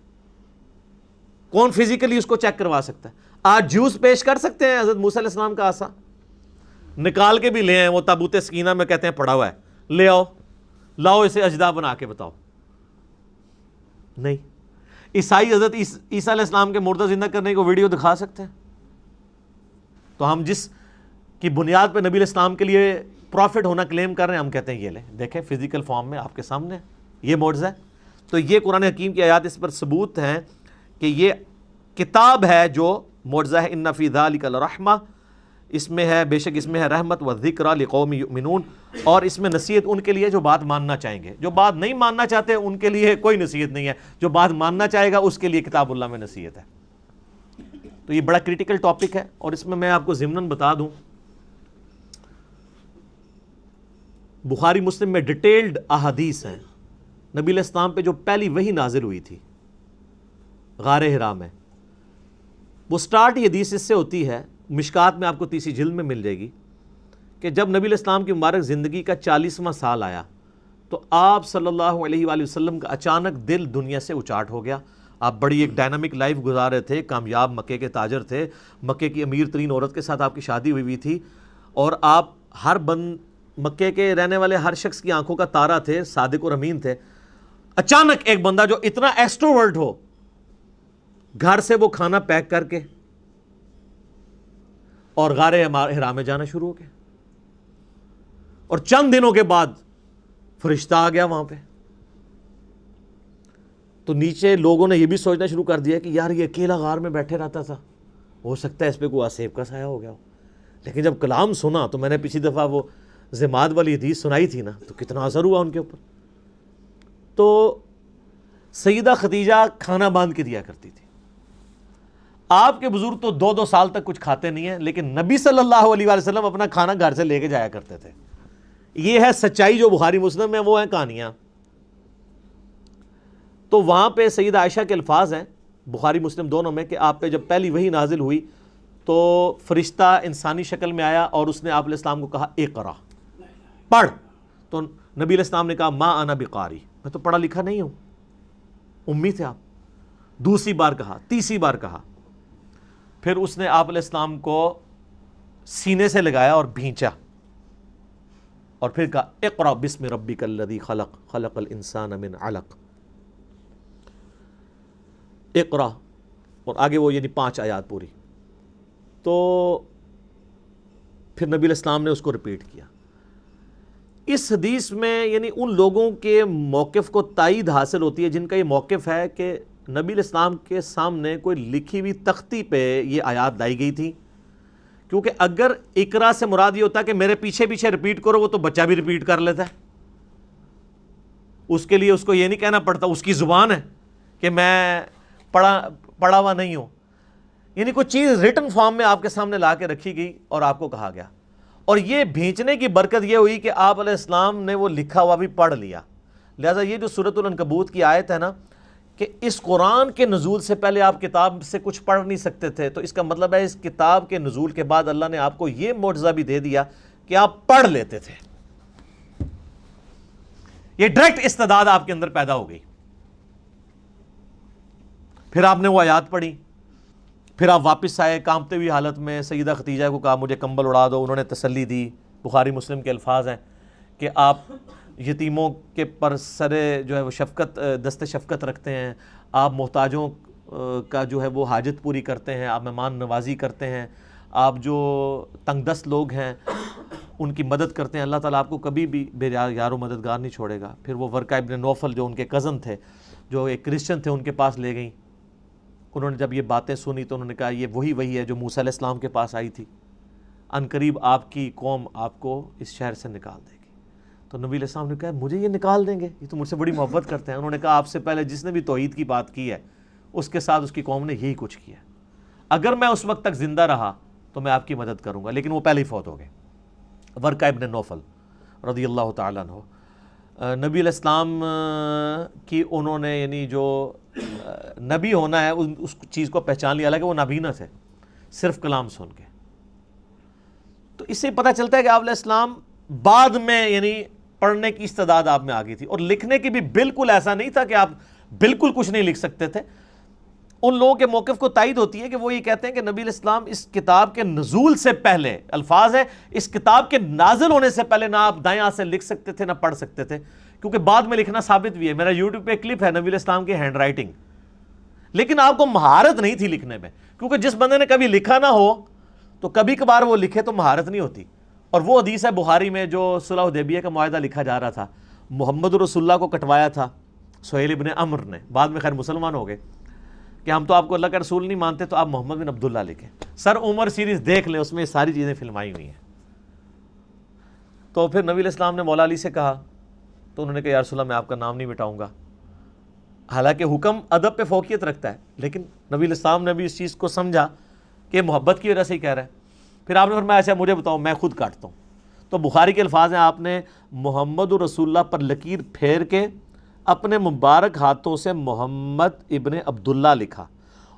Speaker 1: کون فزیکلی اس کو چیک کروا سکتا ہے؟ آج جوس پیش کر سکتے ہیں حضرت موسیٰ علیہ السلام کا عصا نکال کے بھی لے آئے، وہ تابوت سکینہ میں کہتے ہیں پڑا ہوا ہے، لے آؤ، لاؤ اسے اجدا بنا کے بتاؤ؟ نہیں۔ عیسائی حضرت عیسیٰ علیہ السلام کے مردہ زندہ کرنے کو ویڈیو دکھا سکتے ہیں؟ تو ہم جس کی بنیاد پہ نبی علیہ السلام کے لیے پروفٹ ہونا کلیم کر رہے ہیں، ہم کہتے ہیں یہ لیں دیکھیں فزیکل فارم میں آپ کے سامنے یہ معجزہ ہے۔ تو یہ قرآن حکیم کی آیات اس پر ثبوت ہیں کہ یہ کتاب ہے جو معجزہ ہے۔ ان فی ذلک لرحمہ، اس میں ہے بے شک اس میں ہے رحمت و ذکر لقوم یؤمنون، اور اس میں نصیحت ان کے لیے جو بات ماننا چاہیں گے. جو بات نہیں ماننا چاہتے ان کے لیے کوئی نصیحت نہیں ہے، جو بات ماننا چاہے گا اس کے لیے کتاب اللہ میں نصیحت ہے. تو یہ بڑا کریٹیکل ٹاپک ہے، اور اس میں آپ کو ضمناً بتا دوں بخاری مسلم میں ڈیٹیلڈ احادیث ہیں. نبی علیہ السلام پہ جو پہلی وحی نازل ہوئی تھی غار حرا میں، وہ سٹارٹ یہ حدیث اس سے ہوتی ہے، مشکات میں آپ کو 30 جلد میں مل جائے گی، کہ جب نبی علیہ السلام کی مبارک زندگی کا 40واں سال آیا تو آپ صلی اللہ علیہ وآلہ وسلم کا اچانک دل دنیا سے اچاٹ ہو گیا. آپ بڑی ایک ڈائنامک لائف گزار رہے تھے، کامیاب مکے کے تاجر تھے، مکے کی امیر ترین عورت کے ساتھ آپ کی شادی ہوئی تھی، اور آپ مکے کے رہنے والے ہر شخص کی آنکھوں کا تارا تھے، صادق اور امین تھے. اچانک ایک بندہ جو اتنا ایکسٹروورٹ ہو، گھر سے وہ کھانا پیک کر کے اور غار حرا میں جانا شروع ہو گیا، اور چند دنوں کے بعد فرشتہ آ گیا وہاں پہ. تو نیچے لوگوں نے یہ بھی سوچنا شروع کر دیا کہ یار یہ اکیلا غار میں بیٹھے رہتا تھا، ہو سکتا ہے اس پہ کوئی آسیب کا سایہ ہو گیا ہو. لیکن جب کلام سنا تو میں نے پچھلی دفعہ وہ ضماد والی حدیث سنائی تھی نا، تو کتنا اثر ہوا ان کے اوپر. تو سیدہ خدیجہ کھانا باندھ کے دیا کرتی تھی. آپ کے بزرگ تو 2 سال تک کچھ کھاتے نہیں ہیں، لیکن نبی صلی اللہ علیہ وآلہ وسلم اپنا کھانا گھر سے لے کے جایا کرتے تھے. یہ ہے سچائی جو بخاری مسلم میں، وہ ہیں کہانیاں. تو وہاں پہ سیدہ عائشہ کے الفاظ ہیں بخاری مسلم دونوں میں کہ آپ پہ جب پہلی وحی نازل ہوئی تو فرشتہ انسانی شکل میں آیا اور اس نے آپ علیہ السلام کو کہا اقرا، پڑھ. تو نبی علیہ السلام نے کہا ما انا بقاری، میں تو پڑھا لکھا نہیں ہوں، امی تھے آپ. دوسری بار کہا، تیسری بار کہا، پھر اس نے آپ علیہ السلام کو سینے سے لگایا اور بھینچا، اور پھر کہا اقرا بسم ربک الذی خلق خلق الانسان من علق، اقرا، اور آگے وہ یعنی 5 آیات پوری. تو پھر نبی علیہ السلام نے اس کو ریپیٹ کیا. اس حدیث میں یعنی ان لوگوں کے موقف کو تائید حاصل ہوتی ہے جن کا یہ موقف ہے کہ نبی علیہ السلام کے سامنے کوئی لکھی ہوئی تختی پہ یہ آیات لائی گئی تھی. کیونکہ اگر اقرا سے مراد یہ ہوتا کہ میرے پیچھے پیچھے ریپیٹ کرو، وہ تو بچہ بھی ریپیٹ کر لیتا ہے. اس کے لیے اس کو یہ نہیں کہنا پڑتا، اس کی زبان ہے کہ میں پڑھا ہوا نہیں ہوں. یعنی کوئی چیز ریٹن فارم میں آپ کے سامنے لا کے رکھی گئی اور آپ کو کہا گیا. اور یہ بھیجنے کی برکت یہ ہوئی کہ آپ علیہ السلام نے وہ لکھا ہوا بھی پڑھ لیا. لہٰذا یہ جو سورۃ العنکبوت کی آیت ہے نا کہ اس قرآن کے نزول سے پہلے آپ کتاب سے کچھ پڑھ نہیں سکتے تھے، تو اس کا مطلب ہے اس کتاب کے نزول کے بعد اللہ نے آپ کو یہ معجزہ بھی دے دیا کہ آپ پڑھ لیتے تھے. یہ ڈائریکٹ استعداد آپ کے اندر پیدا ہو گئی. پھر آپ نے وہ آیات پڑھی، پھر آپ واپس آئے کانپتے ہوئی حالت میں، سیدہ خدیجہ کو کہا مجھے کمبل اڑا دو، انہوں نے تسلی دی. بخاری مسلم کے الفاظ ہیں کہ آپ یتیموں کے پر سرے جو ہے وہ شفقت، دست شفقت رکھتے ہیں، آپ محتاجوں کا جو ہے وہ حاجت پوری کرتے ہیں، آپ مہمان نوازی کرتے ہیں، آپ جو تنگ دست لوگ ہیں ان کی مدد کرتے ہیں. اللہ تعالیٰ آپ کو کبھی بھی بے یار و مددگار نہیں چھوڑے گا. پھر وہ ورقہ ابن نوفل جو ان کے کزن تھے، جو ایک کرسچن تھے، ان کے پاس لے گئیں. انہوں نے جب یہ باتیں سنی تو انہوں نے کہا یہ وہی ہے جو موسیٰ علیہ السلام کے پاس آئی تھی، عنقریب آپ کی قوم آپ کو اس شہر سے نکال دے گی. تو نبی علیہ السلام نے کہا مجھے یہ نکال دیں گے، یہ تو مجھ سے بڑی محبت کرتے ہیں. انہوں نے کہا آپ سے پہلے جس نے بھی توحید کی بات کی ہے اس کے ساتھ اس کی قوم نے یہی کچھ کیا. اگر میں اس وقت تک زندہ رہا تو میں آپ کی مدد کروں گا. لیکن وہ پہلے ہی فوت ہو گئے. ورقہ ابن نوفل رضی اللہ تعالیٰ عنہ، نبی علیہ السلام کی انہوں نے یعنی جو نبی ہونا ہے اس چیز کو پہچان لیا، حالانکہ وہ نابینا تھے صرف کلام سن کے. تو اس سے پتہ چلتا ہے کہ آپ علیہ السلام بعد میں یعنی پڑھنے کی استعداد آپ میں آ گئی تھی، اور لکھنے کی بھی بالکل ایسا نہیں تھا کہ آپ بالکل کچھ نہیں لکھ سکتے تھے. ان لوگوں کے موقف کو تائید ہوتی ہے کہ وہ یہ کہتے ہیں کہ نبی علیہ السلام اس کتاب کے نزول سے پہلے، الفاظ ہے اس کتاب کے نازل ہونے سے پہلے، نہ آپ دائیں ہاتھ سے لکھ سکتے تھے نہ پڑھ سکتے تھے. کیونکہ بعد میں لکھنا ثابت بھی ہے. میرا یوٹیوب پہ ایک کلپ ہے نبی علیہ السلام کی ہینڈ رائٹنگ، لیکن آپ کو مہارت نہیں تھی لکھنے میں. کیونکہ جس بندے نے کبھی لکھا نہ ہو تو کبھی کبھار وہ لکھے تو مہارت نہیں ہوتی. اور وہ حدیث ہے بخاری میں جو صلح حدیبیہ کا معاہدہ لکھا جا رہا تھا، محمد رسول اللہ کو کٹوایا تھا سہیل ابن عمر نے، بعد میں خیر مسلمان ہو گئے. کہ ہم تو آپ کو اللہ کا رسول نہیں مانتے، تو آپ محمد بن عبداللہ لکھیں۔ سر عمر سیریز دیکھ لیں، اس میں یہ ساری چیزیں فلمائی ہوئی ہیں۔ تو پھر نبی علیہ السلام نے مولا علی سے کہا، تو انہوں نے کہا یا رسول اللہ میں آپ کا نام نہیں مٹاؤں گا۔ حالانکہ حکم ادب پہ فوقیت رکھتا ہے، لیکن نبی علیہ السلام نے بھی اس چیز کو سمجھا کہ محبت کی وجہ سے ہی کہہ رہا ہے۔ پھر آپ نے فرمایا اچھا مجھے بتاؤ، میں خود کاٹتا ہوں۔ تو بخاری کے الفاظ ہیں، آپ نے محمد رسول اللہ پر لکیر پھیر کے اپنے مبارک ہاتھوں سے محمد ابن عبداللہ لکھا،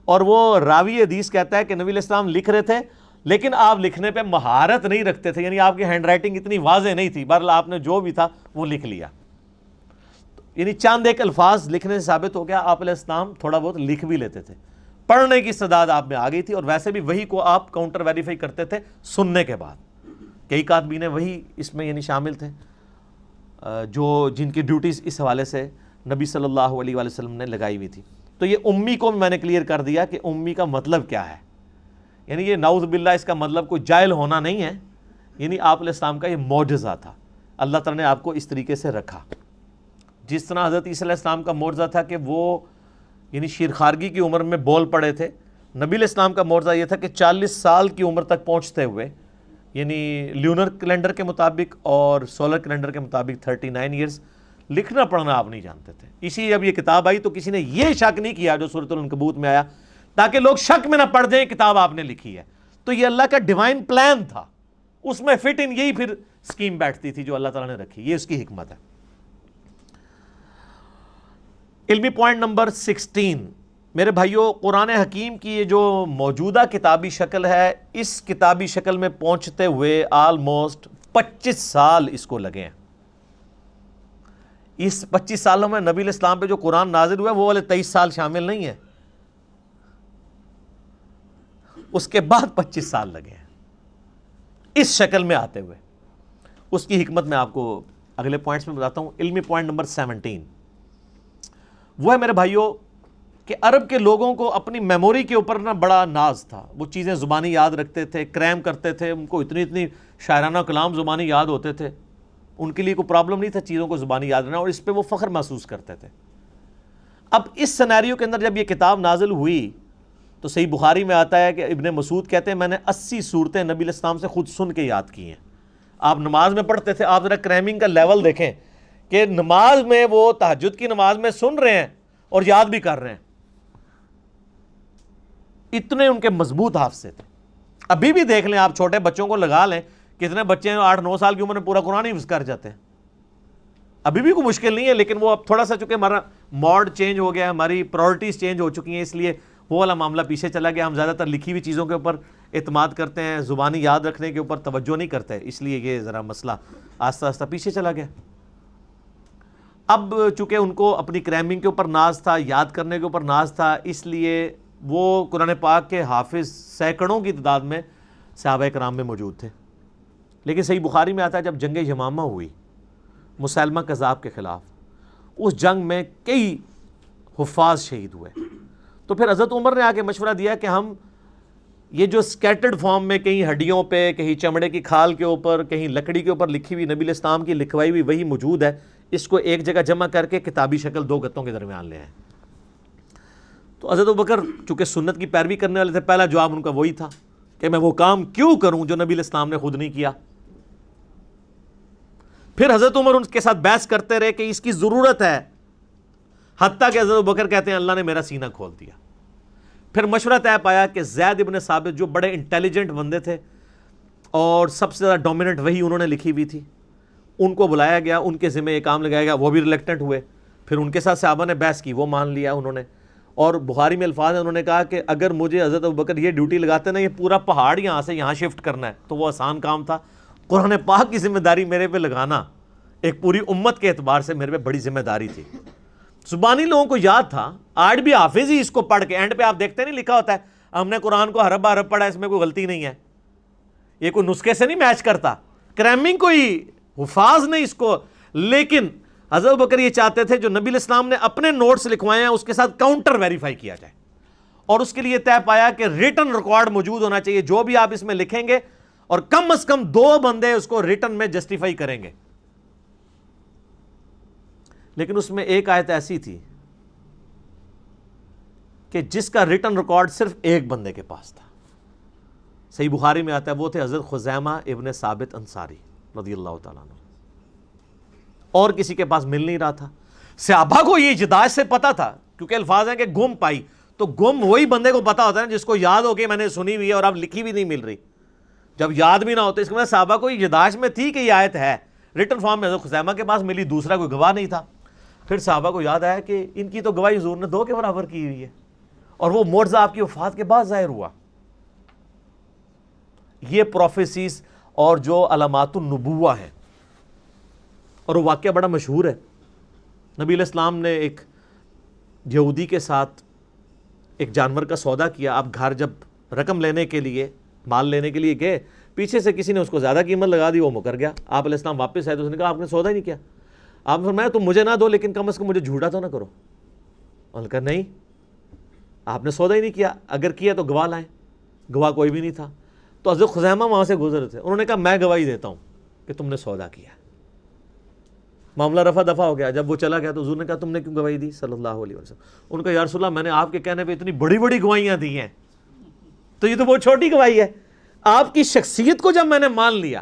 Speaker 1: اور وہ راوی حدیث کہتا ہے کہ نبی علیہ السلام لکھ رہے تھے لیکن آپ لکھنے پہ مہارت نہیں رکھتے تھے، یعنی آپ کی ہینڈ رائٹنگ اتنی واضح نہیں تھی، بہرحال آپ نے جو بھی تھا وہ لکھ لیا۔ یعنی چاند ایک الفاظ لکھنے سے ثابت ہو گیا آپ علیہ السلام تھوڑا بہت لکھ بھی لیتے تھے، پڑھنے کی استعداد آپ میں آ گئی تھی، اور ویسے بھی وہی کو آپ کاؤنٹر ویریفائی کرتے تھے سننے کے بعد۔ کئی کاتبین وہی اس میں یعنی شامل تھے جو جن کی ڈیوٹیز اس حوالے سے نبی صلی اللہ علیہ وآلہ وسلم نے لگائی ہوئی تھی۔ تو یہ امی کو میں نے کلیئر کر دیا کہ امی کا مطلب کیا ہے، یعنی یہ نعوذ باللہ اس کا مطلب کوئی جاہل ہونا نہیں ہے، یعنی آپ علیہ السلام کا یہ معجزہ تھا، اللہ تعالیٰ نے آپ کو اس طریقے سے رکھا۔ جس طرح حضرت عیسیٰ علیہ السلام کا معجزہ تھا کہ وہ یعنی شیرخارگی کی عمر میں بول پڑے تھے، نبی علیہ السلام کا معجزہ یہ تھا کہ 40 سال کی عمر تک پہنچتے ہوئے، یعنی لیونر کیلنڈر کے مطابق اور سولر کیلنڈر کے مطابق 39 ایئرز، لکھنا پڑھنا آپ نہیں جانتے تھے۔ اسی جب یہ کتاب آئی تو کسی نے یہ شک نہیں کیا جو سورۃ العنکبوت میں آیا، تاکہ لوگ شک میں نہ پڑ جائیں کتاب آپ نے لکھی ہے۔ تو یہ اللہ کا ڈیوائن پلان تھا، اس میں فٹ ان یہی پھر سکیم بیٹھتی تھی جو اللہ تعالیٰ نے رکھی، یہ اس کی حکمت ہے۔ علمی پوائنٹ نمبر 16 میرے بھائیوں، قرآن حکیم کی یہ جو موجودہ کتابی شکل ہے، اس کتابی شکل میں پہنچتے ہوئے آلموسٹ 25 سال اس کو لگے ہیں۔ اس 25 سالوں میں نبی علیہ السلام پہ جو قرآن نازل ہوا ہے وہ والے 23 سال شامل نہیں ہیں، اس کے بعد 25 سال لگے ہیں اس شکل میں آتے ہوئے۔ اس کی حکمت میں آپ کو اگلے پوائنٹس میں بتاتا ہوں۔ علمی پوائنٹ نمبر 17 وہ ہے میرے بھائیوں کہ عرب کے لوگوں کو اپنی میموری کے اوپر نا بڑا ناز تھا، وہ چیزیں زبانی یاد رکھتے تھے، کریم کرتے تھے، ان کو اتنی شاعرانہ کلام زبانی یاد ہوتے تھے، ان کے لیے کوئی پرابلم نہیں تھا چیزوں کو زبانی یاد رکھنا، اور اس پہ وہ فخر محسوس کرتے تھے۔ اب اس سینیریو کے اندر جب یہ کتاب نازل ہوئی تو صحیح بخاری میں آتا ہے کہ ابن مسعود کہتے ہیں میں نے 80 صورتیں نبی علیہ السلام سے خود سن کے یاد کی ہیں۔ آپ نماز میں پڑھتے تھے، آپ ذرا کریمنگ کا لیول دیکھیں کہ نماز میں وہ تہجد کی نماز میں سن رہے ہیں اور یاد بھی کر رہے ہیں، اتنے ان کے مضبوط حافظے تھے۔ ابھی بھی دیکھ لیں، آپ چھوٹے بچوں کو لگا لیں، کتنے بچے ہیں 8-9 سال کی عمر میں پورا قرآن حفظ کر جاتے ہیں، ابھی بھی کوئی مشکل نہیں ہے، لیکن وہ اب تھوڑا سا چونکہ ہمارا موڈ چینج ہو گیا ہے، ہماری پرائورٹیز چینج ہو چکی ہیں، اس لیے وہ والا معاملہ پیچھے چلا گیا۔ ہم زیادہ تر لکھی ہوئی چیزوں کے اوپر اعتماد کرتے ہیں، زبانی یاد رکھنے کے اوپر توجہ نہیں کرتے، اس لیے یہ ذرا مسئلہ آہستہ آہستہ پیچھے چلا گیا۔ اب چونکہ ان کو اپنی کریمنگ کے اوپر ناز تھا، یاد کرنے کے اوپر ناز تھا، اس لیے وہ قرآن پاک کے حافظ سینکڑوں کی تعداد میں صحابہ کرام میں موجود تھے۔ لیکن صحیح بخاری میں آتا ہے جب جنگ یمامہ ہوئی مسیلمہ کذاب کے خلاف، اس جنگ میں کئی حفاظ شہید ہوئے، تو پھر حضرت عمر نے آ کے مشورہ دیا کہ ہم یہ جو سکیٹرڈ فارم میں کہیں ہڈیوں پہ، کہیں چمڑے کی کھال کے اوپر، کہیں لکڑی کے اوپر لکھی ہوئی نبی علیہ السلام کی لکھوائی ہوئی وہی موجود ہے، اس کو ایک جگہ جمع کر کے کتابی شکل 2 گتوں کے درمیان لے آئیں۔ تو حضرت ابوبکر چونکہ سنت کی پیروی کرنے والے تھے، پہلا جواب ان کا وہی تھا کہ میں وہ کام کیوں کروں جو نبی علیہ السلام نے خود نہیں کیا۔ پھر حضرت عمر ان کے ساتھ بحث کرتے رہے کہ اس کی ضرورت ہے، حتیٰ کہ حضرت ابوبکر کہتے ہیں اللہ نے میرا سینہ کھول دیا۔ پھر مشورہ طے پایا کہ زید ابن ثابت جو بڑے انٹیلیجنٹ بندے تھے اور سب سے زیادہ ڈومیننٹ وہی انہوں نے لکھی ہوئی تھی، ان کو بلایا گیا، ان کے ذمہ یہ کام لگایا گیا، وہ بھی ریلیکٹنٹ ہوئے۔ پھر ان کے ساتھ صحابہ نے بحث کی، وہ مان لیا انہوں نے، اور بخاری میں الفاظ ہیں انہوں نے کہا کہ اگر مجھے حضرت ابوبکر یہ ڈیوٹی لگاتے نا، یہ پورا پہاڑ یہاں سے یہاں شفٹ کرنا ہے، تو وہ آسان کام تھا۔ قرآن پاک کی ذمہ داری میرے پہ لگانا ایک پوری امت کے اعتبار سے میرے پہ بڑی ذمہ داری تھی۔ زبانی لوگوں کو یاد تھا، آج بھی حافظ ہی اس کو پڑھ کے اینڈ پہ آپ دیکھتے نہیں لکھا ہوتا ہے ہم نے قرآن کو حرف حرف پڑھا، اس میں کوئی غلطی نہیں ہے، یہ کوئی نسخے سے نہیں میچ کرتا، کریمنگ کوئی حفاظ نہیں اس کو۔ لیکن حضرت ابوبکر یہ چاہتے تھے جو نبی علیہ السلام نے اپنے نوٹس لکھوائے ہیں اس کے ساتھ کاؤنٹر ویریفائی کیا جائے، اور اس کے لیے طے پایا کہ ریٹن ریکارڈ موجود ہونا چاہیے، جو بھی آپ اس میں لکھیں گے اور کم از کم 2 بندے اس کو ریٹن میں جسٹیفائی کریں گے۔ لیکن اس میں ایک آیت ایسی تھی کہ جس کا ریٹن ریکارڈ صرف ایک بندے کے پاس تھا. صحیح بخاری میں آتا ہے وہ تھے حضرت خزیمہ ابن ثابت انصاری رضی اللہ تعالیٰ عنہ. اور کسی کے پاس مل نہیں رہا تھا. صحابہ کو یہ اجداج سے پتا تھا، کیونکہ الفاظ ہیں کہ گم پائی، تو گم وہی بندے کو پتا ہوتا ہے جس کو یاد ہو کہ میں نے سنی ہوئی ہے اور اب لکھی بھی نہیں مل رہی. جب یاد بھی نہ ہوتا، اس کے بعد صحابہ کو اجداج میں تھی کہ یہ آیت ہے، ریٹن فارم میں حضرت خزیمہ کے پاس ملی، دوسرا کوئی گواہ نہیں تھا. پھر صحابہ کو یاد آیا کہ ان کی تو گواہی حضور نے 2 کے برابر کی ہوئی ہے، اور وہ معجزہ آپ کی وفات کے بعد ظاہر ہوا. یہ پروفیسیز اور جو علامات النبوہ ہیں، اور وہ واقعہ بڑا مشہور ہے. نبی علیہ السلام نے ایک یہودی کے ساتھ ایک جانور کا سودا کیا. آپ گھر جب رقم لینے کے لیے، مال لینے کے لیے گئے، پیچھے سے کسی نے اس کو زیادہ قیمت لگا دی، وہ مکر گیا. آپ علیہ السلام واپس آئے تو اس نے کہا آپ نے سودا ہی نہیں کیا. آپ نے فرمایا تم مجھے نہ دو لیکن کم از کم مجھے جھوٹا تو نہ کرو. انہوں نے کہا نہیں، آپ نے سودا ہی نہیں کیا، اگر کیا تو گواہ لائیں. گواہ کوئی بھی نہیں تھا. تو حضرت خزیمہ وہاں سے گزر تھے، انہوں نے کہا میں گواہی دیتا ہوں کہ تم نے سودا کیا. معاملہ رفع دفع ہو گیا. جب وہ چلا گیا تو حضور نے کہا تم نے کیوں گواہی دی صلی اللہ علیہ وسلم. ان کا یا رسول اللہ میں نے آپ کے کہنے پہ اتنی بڑی بڑی گواہیاں دی ہیں، تو یہ تو بہت چھوٹی گواہی ہے. آپ کی شخصیت کو جب میں نے مان لیا،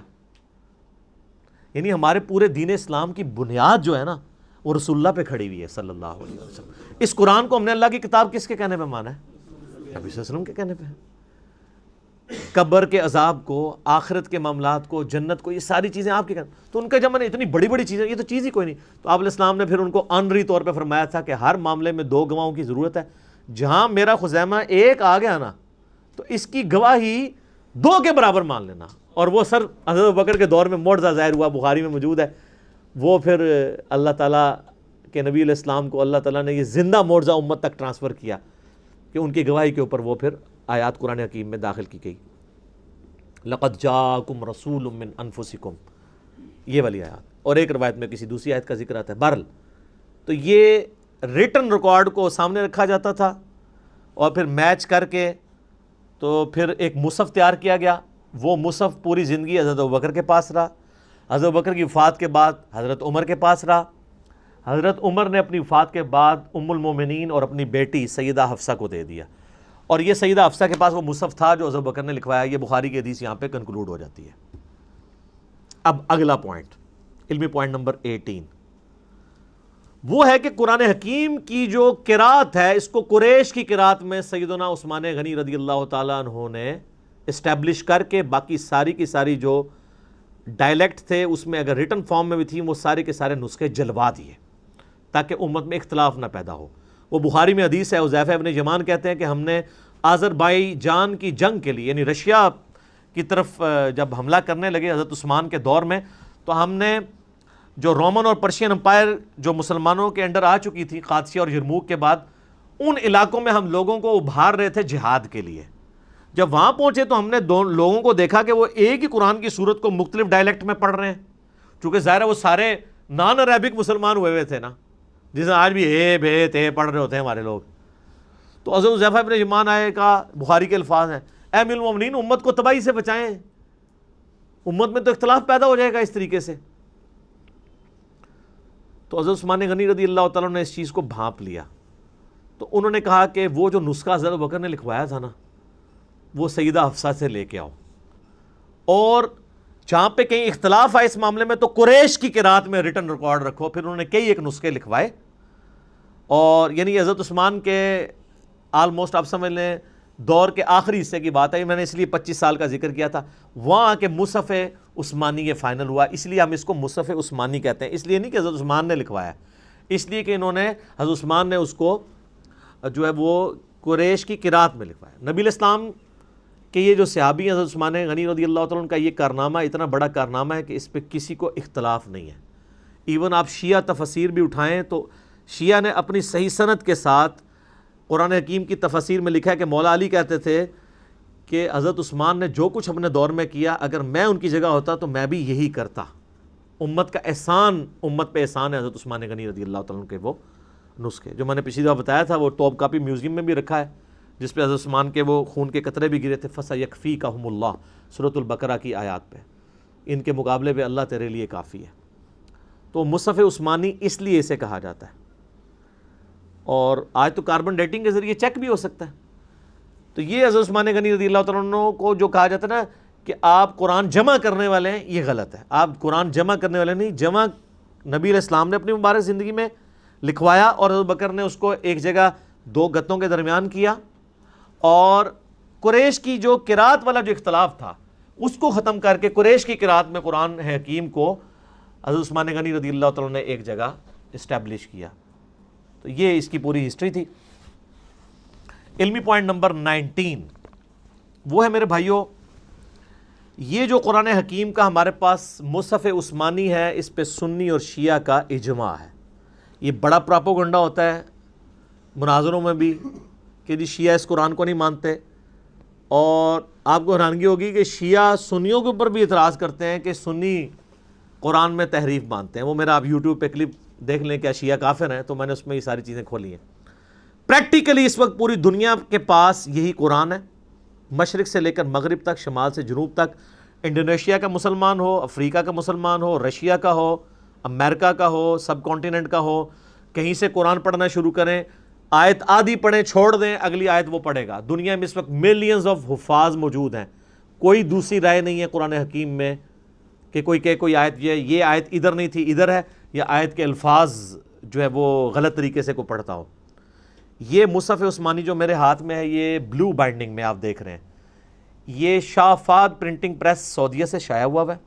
Speaker 1: یعنی ہمارے پورے دین اسلام کی بنیاد جو ہے نا وہ رسول اللہ پہ کھڑی ہوئی ہے صلی اللہ علیہ وسلم. اس قرآن کو ہم نے اللہ کی کتاب کس کے کہنے پہ مانا ہے؟ نبی صلی اللہ علیہ وسلم کے کہنے پہ. قبر کے عذاب کو، آخرت کے معاملات کو، جنت کو، یہ ساری چیزیں آپ کے کہنے. تو ان کا جب میں نے اتنی بڑی بڑی چیزیں، یہ تو چیز ہی کوئی نہیں. تو آپ علیہ السلام نے پھر ان کو آنری طور پہ فرمایا تھا کہ ہر معاملے میں 2 گواہوں کی ضرورت ہے. جہاں میرا خزیمہ ایک آ گیا نا تو اس کی گواہی 2 کے برابر مان لینا. اور وہ سر حضرت ابوبکر کے دور میں معجزہ ظاہر ہوا، بخاری میں موجود ہے. وہ پھر اللہ تعالیٰ کے نبی علیہ السلام کو اللہ تعالیٰ نے یہ زندہ معجزہ امت تک ٹرانسفر کیا کہ ان کی گواہی کے اوپر وہ پھر آیات قرآن حکیم میں داخل کی گئی. لقد جاءکم رسول من انفسکم، یہ والی آیات. اور ایک روایت میں کسی دوسری آیت کا ذکر آتا ہے. بہرحال تو یہ ریٹن ریکارڈ کو سامنے رکھا جاتا تھا اور پھر میچ کر کے تو پھر ایک مصحف تیار کیا گیا. وہ مصحف پوری زندگی حضرت ابوبکر کے پاس رہا. حضرت ابوبکر کی وفات کے بعد حضرت عمر کے پاس رہا. حضرت عمر نے اپنی وفات کے بعد ام المومنین اور اپنی بیٹی سیدہ حفصہ کو دے دیا. اور یہ سیدہ حفصہ کے پاس وہ مصحف تھا جو حضرت بکر نے لکھوایا. یہ بخاری کی حدیث یہاں پہ کنکلوڈ ہو جاتی ہے. اب اگلا پوائنٹ، علمی پوائنٹ نمبر 18، وہ ہے کہ قرآن حکیم کی جو قرات ہے، اس کو قریش کی قرات میں سیدنا عثمان غنی رضی اللہ تعالیٰ عنہ نے اسٹیبلش کر کے باقی ساری کی ساری جو ڈائلیکٹ تھے اس میں اگر ریٹن فارم میں بھی تھیں وہ سارے کے سارے نسخے جلوا دیے تاکہ امت میں اختلاف نہ پیدا ہو. وہ بخاری میں حدیث ہے، حذیفہ ابن یمان کہتے ہیں کہ ہم نے آذربائیجان کی جنگ کے لیے، یعنی رشیا کی طرف جب حملہ کرنے لگے حضرت عثمان کے دور میں، تو ہم نے جو رومن اور پرشین امپائر جو مسلمانوں کے انڈر آ چکی تھی قادسیہ اور یرموک کے بعد، ان علاقوں میں ہم لوگوں کو ابھار رہے تھے جہاد کے لیے. جب وہاں پہنچے تو ہم نے لوگوں کو دیکھا کہ وہ ایک ہی قرآن کی صورت کو مختلف ڈائلیکٹ میں پڑھ رہے ہیں، چونکہ ظاہر ہے وہ سارے نان عربک مسلمان ہوئے ہوئے تھے نا، جس میں آج بھی اے بے تے پڑھ رہے ہوتے ہیں ہمارے لوگ. تو حضرت حذیفہ ابن یمان آئے کہا، بخاری کے الفاظ ہیں، اے امیر المومنین امت کو تباہی سے بچائیں، امت میں تو اختلاف پیدا ہو جائے گا اس طریقے سے. تو حضرت عثمان غنی رضی اللہ تعالیٰ نے اس چیز کو بھانپ لیا. تو انہوں نے کہا کہ وہ جو نسخہ حضرت بکر نے لکھوایا تھا نا وہ سیدہ حفصہ سے لے کے آؤ، اور جہاں پہ کہیں اختلاف آئے اس معاملے میں تو قریش کی قرات میں ریٹن ریکارڈ رکھو. پھر انہوں نے کئی ایک نسخے لکھوائے، اور یعنی حضرت عثمان کے آلموسٹ آپ سمجھ لیں دور کے آخری حصے کی بات ہے. میں نے اس لیے 25 سال کا ذکر کیا تھا. وہاں کے مصحف عثمانی یہ فائنل ہوا، اس لیے ہم اس کو مصحف عثمانی کہتے ہیں. اس لیے نہیں کہ حضرت عثمان نے لکھوایا، اس لیے کہ انہوں نے حضرت عثمان نے اس کو جو ہے وہ قریش کی قرات میں لکھوایا. نبی علیہ السلام کہ یہ جو صحابی ہیں حضرت عثمان غنی رضی اللہ تعالیٰ عنہ کا یہ کارنامہ اتنا بڑا کارنامہ ہے کہ اس پہ کسی کو اختلاف نہیں ہے. ایون آپ شیعہ تفسیر بھی اٹھائیں تو شیعہ نے اپنی صحیح سند کے ساتھ قرآن حکیم کی تفسیر میں لکھا ہے کہ مولا علی کہتے تھے کہ حضرت عثمان نے جو کچھ اپنے دور میں کیا اگر میں ان کی جگہ ہوتا تو میں بھی یہی کرتا. امت کا احسان، امت پہ احسان ہے حضرت عثمان غنی رضی اللہ تعالیٰ عنہ کے وہ نسخے جو میں نے پچھلی دفعہ بتایا تھا. وہ ٹاپ کاپی میوزیم میں بھی رکھا ہے جس پہ حضرت عثمان کے وہ خون کے قطرے بھی گرے تھے. فَسَيَكْفِيكَهُمُ اللَّهُ سورۃ البقرہ کی آیات پہ، ان کے مقابلے پہ اللہ تیرے لیے کافی ہے. تو مصحف عثمانی اس لیے اسے کہا جاتا ہے. اور آج تو کاربن ڈیٹنگ کے ذریعے چیک بھی ہو سکتا ہے. تو یہ حضرت عثمان غنی رضی اللہ تعالیٰ عنہ کو جو کہا جاتا ہے نا کہ آپ قرآن جمع کرنے والے ہیں، یہ غلط ہے. آپ قرآن جمع کرنے والے نہیں، جمع نبی علیہ السلام نے اپنی مبارک زندگی میں لکھوایا اور حضرت بکر نے اس کو ایک جگہ 2 گتوں کے درمیان کیا، اور قریش کی جو قرات والا جو اختلاف تھا اس کو ختم کر کے قریش کی قرات میں قرآن حکیم کو حضرت عثمان غنی رضی اللہ تعالیٰ نے ایک جگہ اسٹیبلش کیا. تو یہ اس کی پوری ہسٹری تھی. علمی پوائنٹ نمبر 19 وہ ہے میرے بھائیوں، یہ جو قرآن حکیم کا ہمارے پاس مصحف عثمانی ہے، اس پہ سنی اور شیعہ کا اجماع ہے. یہ بڑا پراپوگنڈا ہوتا ہے مناظروں میں بھی کہ جی شیعہ اس قرآن کو نہیں مانتے، اور آپ کو حیرانگی ہوگی کہ شیعہ سنیوں کے اوپر بھی اعتراض کرتے ہیں کہ سنی قرآن میں تحریف مانتے ہیں. وہ میرا آپ یوٹیوب پہ کلپ دیکھ لیں کیا شیعہ کافر ہیں، تو میں نے اس میں یہ ساری چیزیں کھولی ہیں. پریکٹیکلی اس وقت پوری دنیا کے پاس یہی قرآن ہے، مشرق سے لے کر مغرب تک، شمال سے جنوب تک. انڈونیشیا کا مسلمان ہو، افریقہ کا مسلمان ہو، رشیا کا ہو، امریکہ کا ہو، سب کانٹیننٹ کا ہو، کہیں سے قرآن پڑھنا شروع کریں، آیت آدھی پڑھیں چھوڑ دیں، اگلی آیت وہ پڑھے گا. دنیا میں اس وقت ملینز آف حفاظ موجود ہیں. کوئی دوسری رائے نہیں ہے قرآن حکیم میں کہ کوئی کہے کوئی آیت یہ آیت ادھر نہیں تھی ادھر ہے، یا آیت کے الفاظ جو ہے وہ غلط طریقے سے کوئی پڑھتا ہو. یہ مصحف عثمانی جو میرے ہاتھ میں ہے، یہ بلو بائنڈنگ میں آپ دیکھ رہے ہیں. یہ شاہ فہد پرنٹنگ پریس سعودیہ سے شائع ہوا ہے،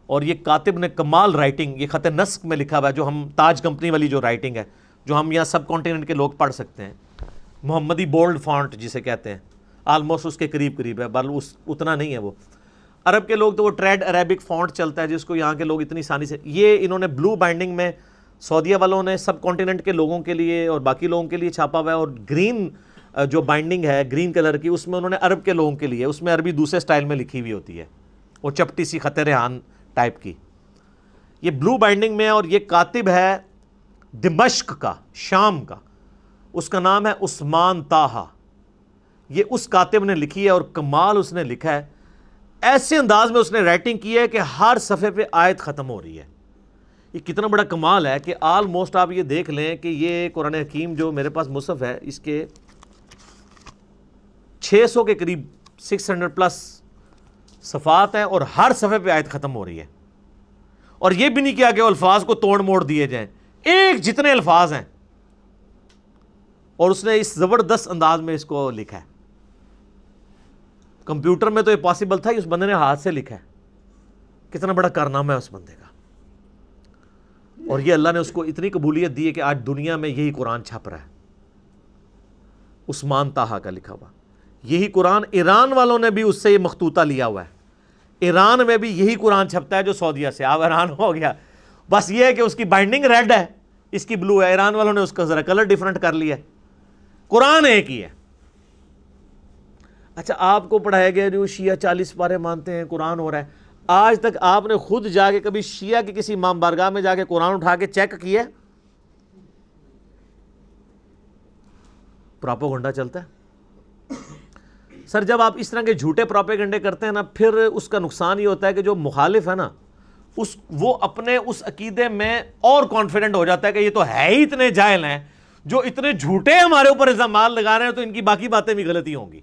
Speaker 1: اور یہ کاتب نے کمال رائٹنگ، یہ خط نسق میں لکھا ہوا ہے، جو ہم تاج کمپنی والی جو رائٹنگ ہے جو ہم یہاں سب کانٹیننٹ کے لوگ پڑھ سکتے ہیں. محمدی بولڈ فونٹ جسے کہتے ہیں، آلموسٹ اس کے قریب ہے، بل اتنا نہیں ہے. وہ عرب کے لوگ تو وہ ٹریڈ عربک فونٹ چلتا ہے جس کو یہاں کے لوگ اتنی آسانی سے، یہ انہوں نے بلو بائنڈنگ میں سعودیہ والوں نے سب کانٹیننٹ کے لوگوں کے لیے اور باقی لوگوں کے لیے چھاپا ہوا ہے. اور گرین جو بائنڈنگ ہے گرین کلر کی، اس میں انہوں نے عرب کے لوگوں کے لیے، اس میں عربی دوسرے سٹائل میں لکھی ہوئی ہوتی ہے، وہ چپٹی سی خط ریحان ٹائپ کی. یہ بلو بائنڈنگ میں، اور یہ کاتب ہے دمشق کا، شام کا، اس کا نام ہے عثمان طاہا. یہ اس کاتب نے لکھی ہے، اور کمال اس نے لکھا ہے، ایسے انداز میں اس نے رائٹنگ کی ہے کہ ہر صفحے پہ آیت ختم ہو رہی ہے. یہ کتنا بڑا کمال ہے کہ آلموسٹ آپ یہ دیکھ لیں کہ یہ قرآن حکیم جو میرے پاس مصحف ہے، اس کے 600 کے قریب 600 پلس صفحات ہیں، اور ہر صفحے پہ آیت ختم ہو رہی ہے. اور یہ بھی نہیں کیا کہ الفاظ کو توڑ موڑ دیے جائیں، ایک جتنے الفاظ ہیں، اور اس نے اس زبردست انداز میں اس کو لکھا ہے. کمپیوٹر میں تو یہ پاسبل تھا، اس بندے نے ہاتھ سے لکھا ہے. کتنا بڑا کارنامہ ہے اس بندے کا. اور یہ اللہ نے اس کو اتنی قبولیت دی ہے کہ آج دنیا میں یہی قرآن چھپ رہا ہے، عثمان طاہا کا لکھا ہوا. یہی قرآن ایران والوں نے بھی اس سے یہ مخطوطہ لیا ہوا ہے. ایران میں بھی یہی قرآن چھپتا ہے جو سعودیہ سے. آپ ایران ہو گیا، بس یہ ہے کہ اس کی بائنڈنگ ریڈ ہے، اس کی بلو ہے. ایران والوں نے اس کا ذرا کلر ڈیفرنٹ کر لیا ہے، قرآن ایک ہی ہے. اچھا، آپ کو پڑھایا گیا جو شیعہ 40 پارے مانتے ہیں، قرآن ہو رہا ہے. آج تک آپ نے خود جا کے کبھی شیعہ کی کسی امام بارگاہ میں جا کے قرآن اٹھا کے چیک کیا؟ پراپوگنڈا چلتا ہے. سر جب آپ اس طرح کے جھوٹے پراپیگنڈے کرتے ہیں نا، پھر اس کا نقصان یہ ہوتا ہے کہ جو مخالف ہے نا، وہ اپنے اس عقیدے میں اور کانفیڈنٹ ہو جاتا ہے کہ یہ تو ہے ہی اتنے جاہل ہیں، جو اتنے جھوٹے ہمارے اوپر الزامات لگا رہے ہیں، تو ان کی باقی باتیں بھی غلطی ہوں گی.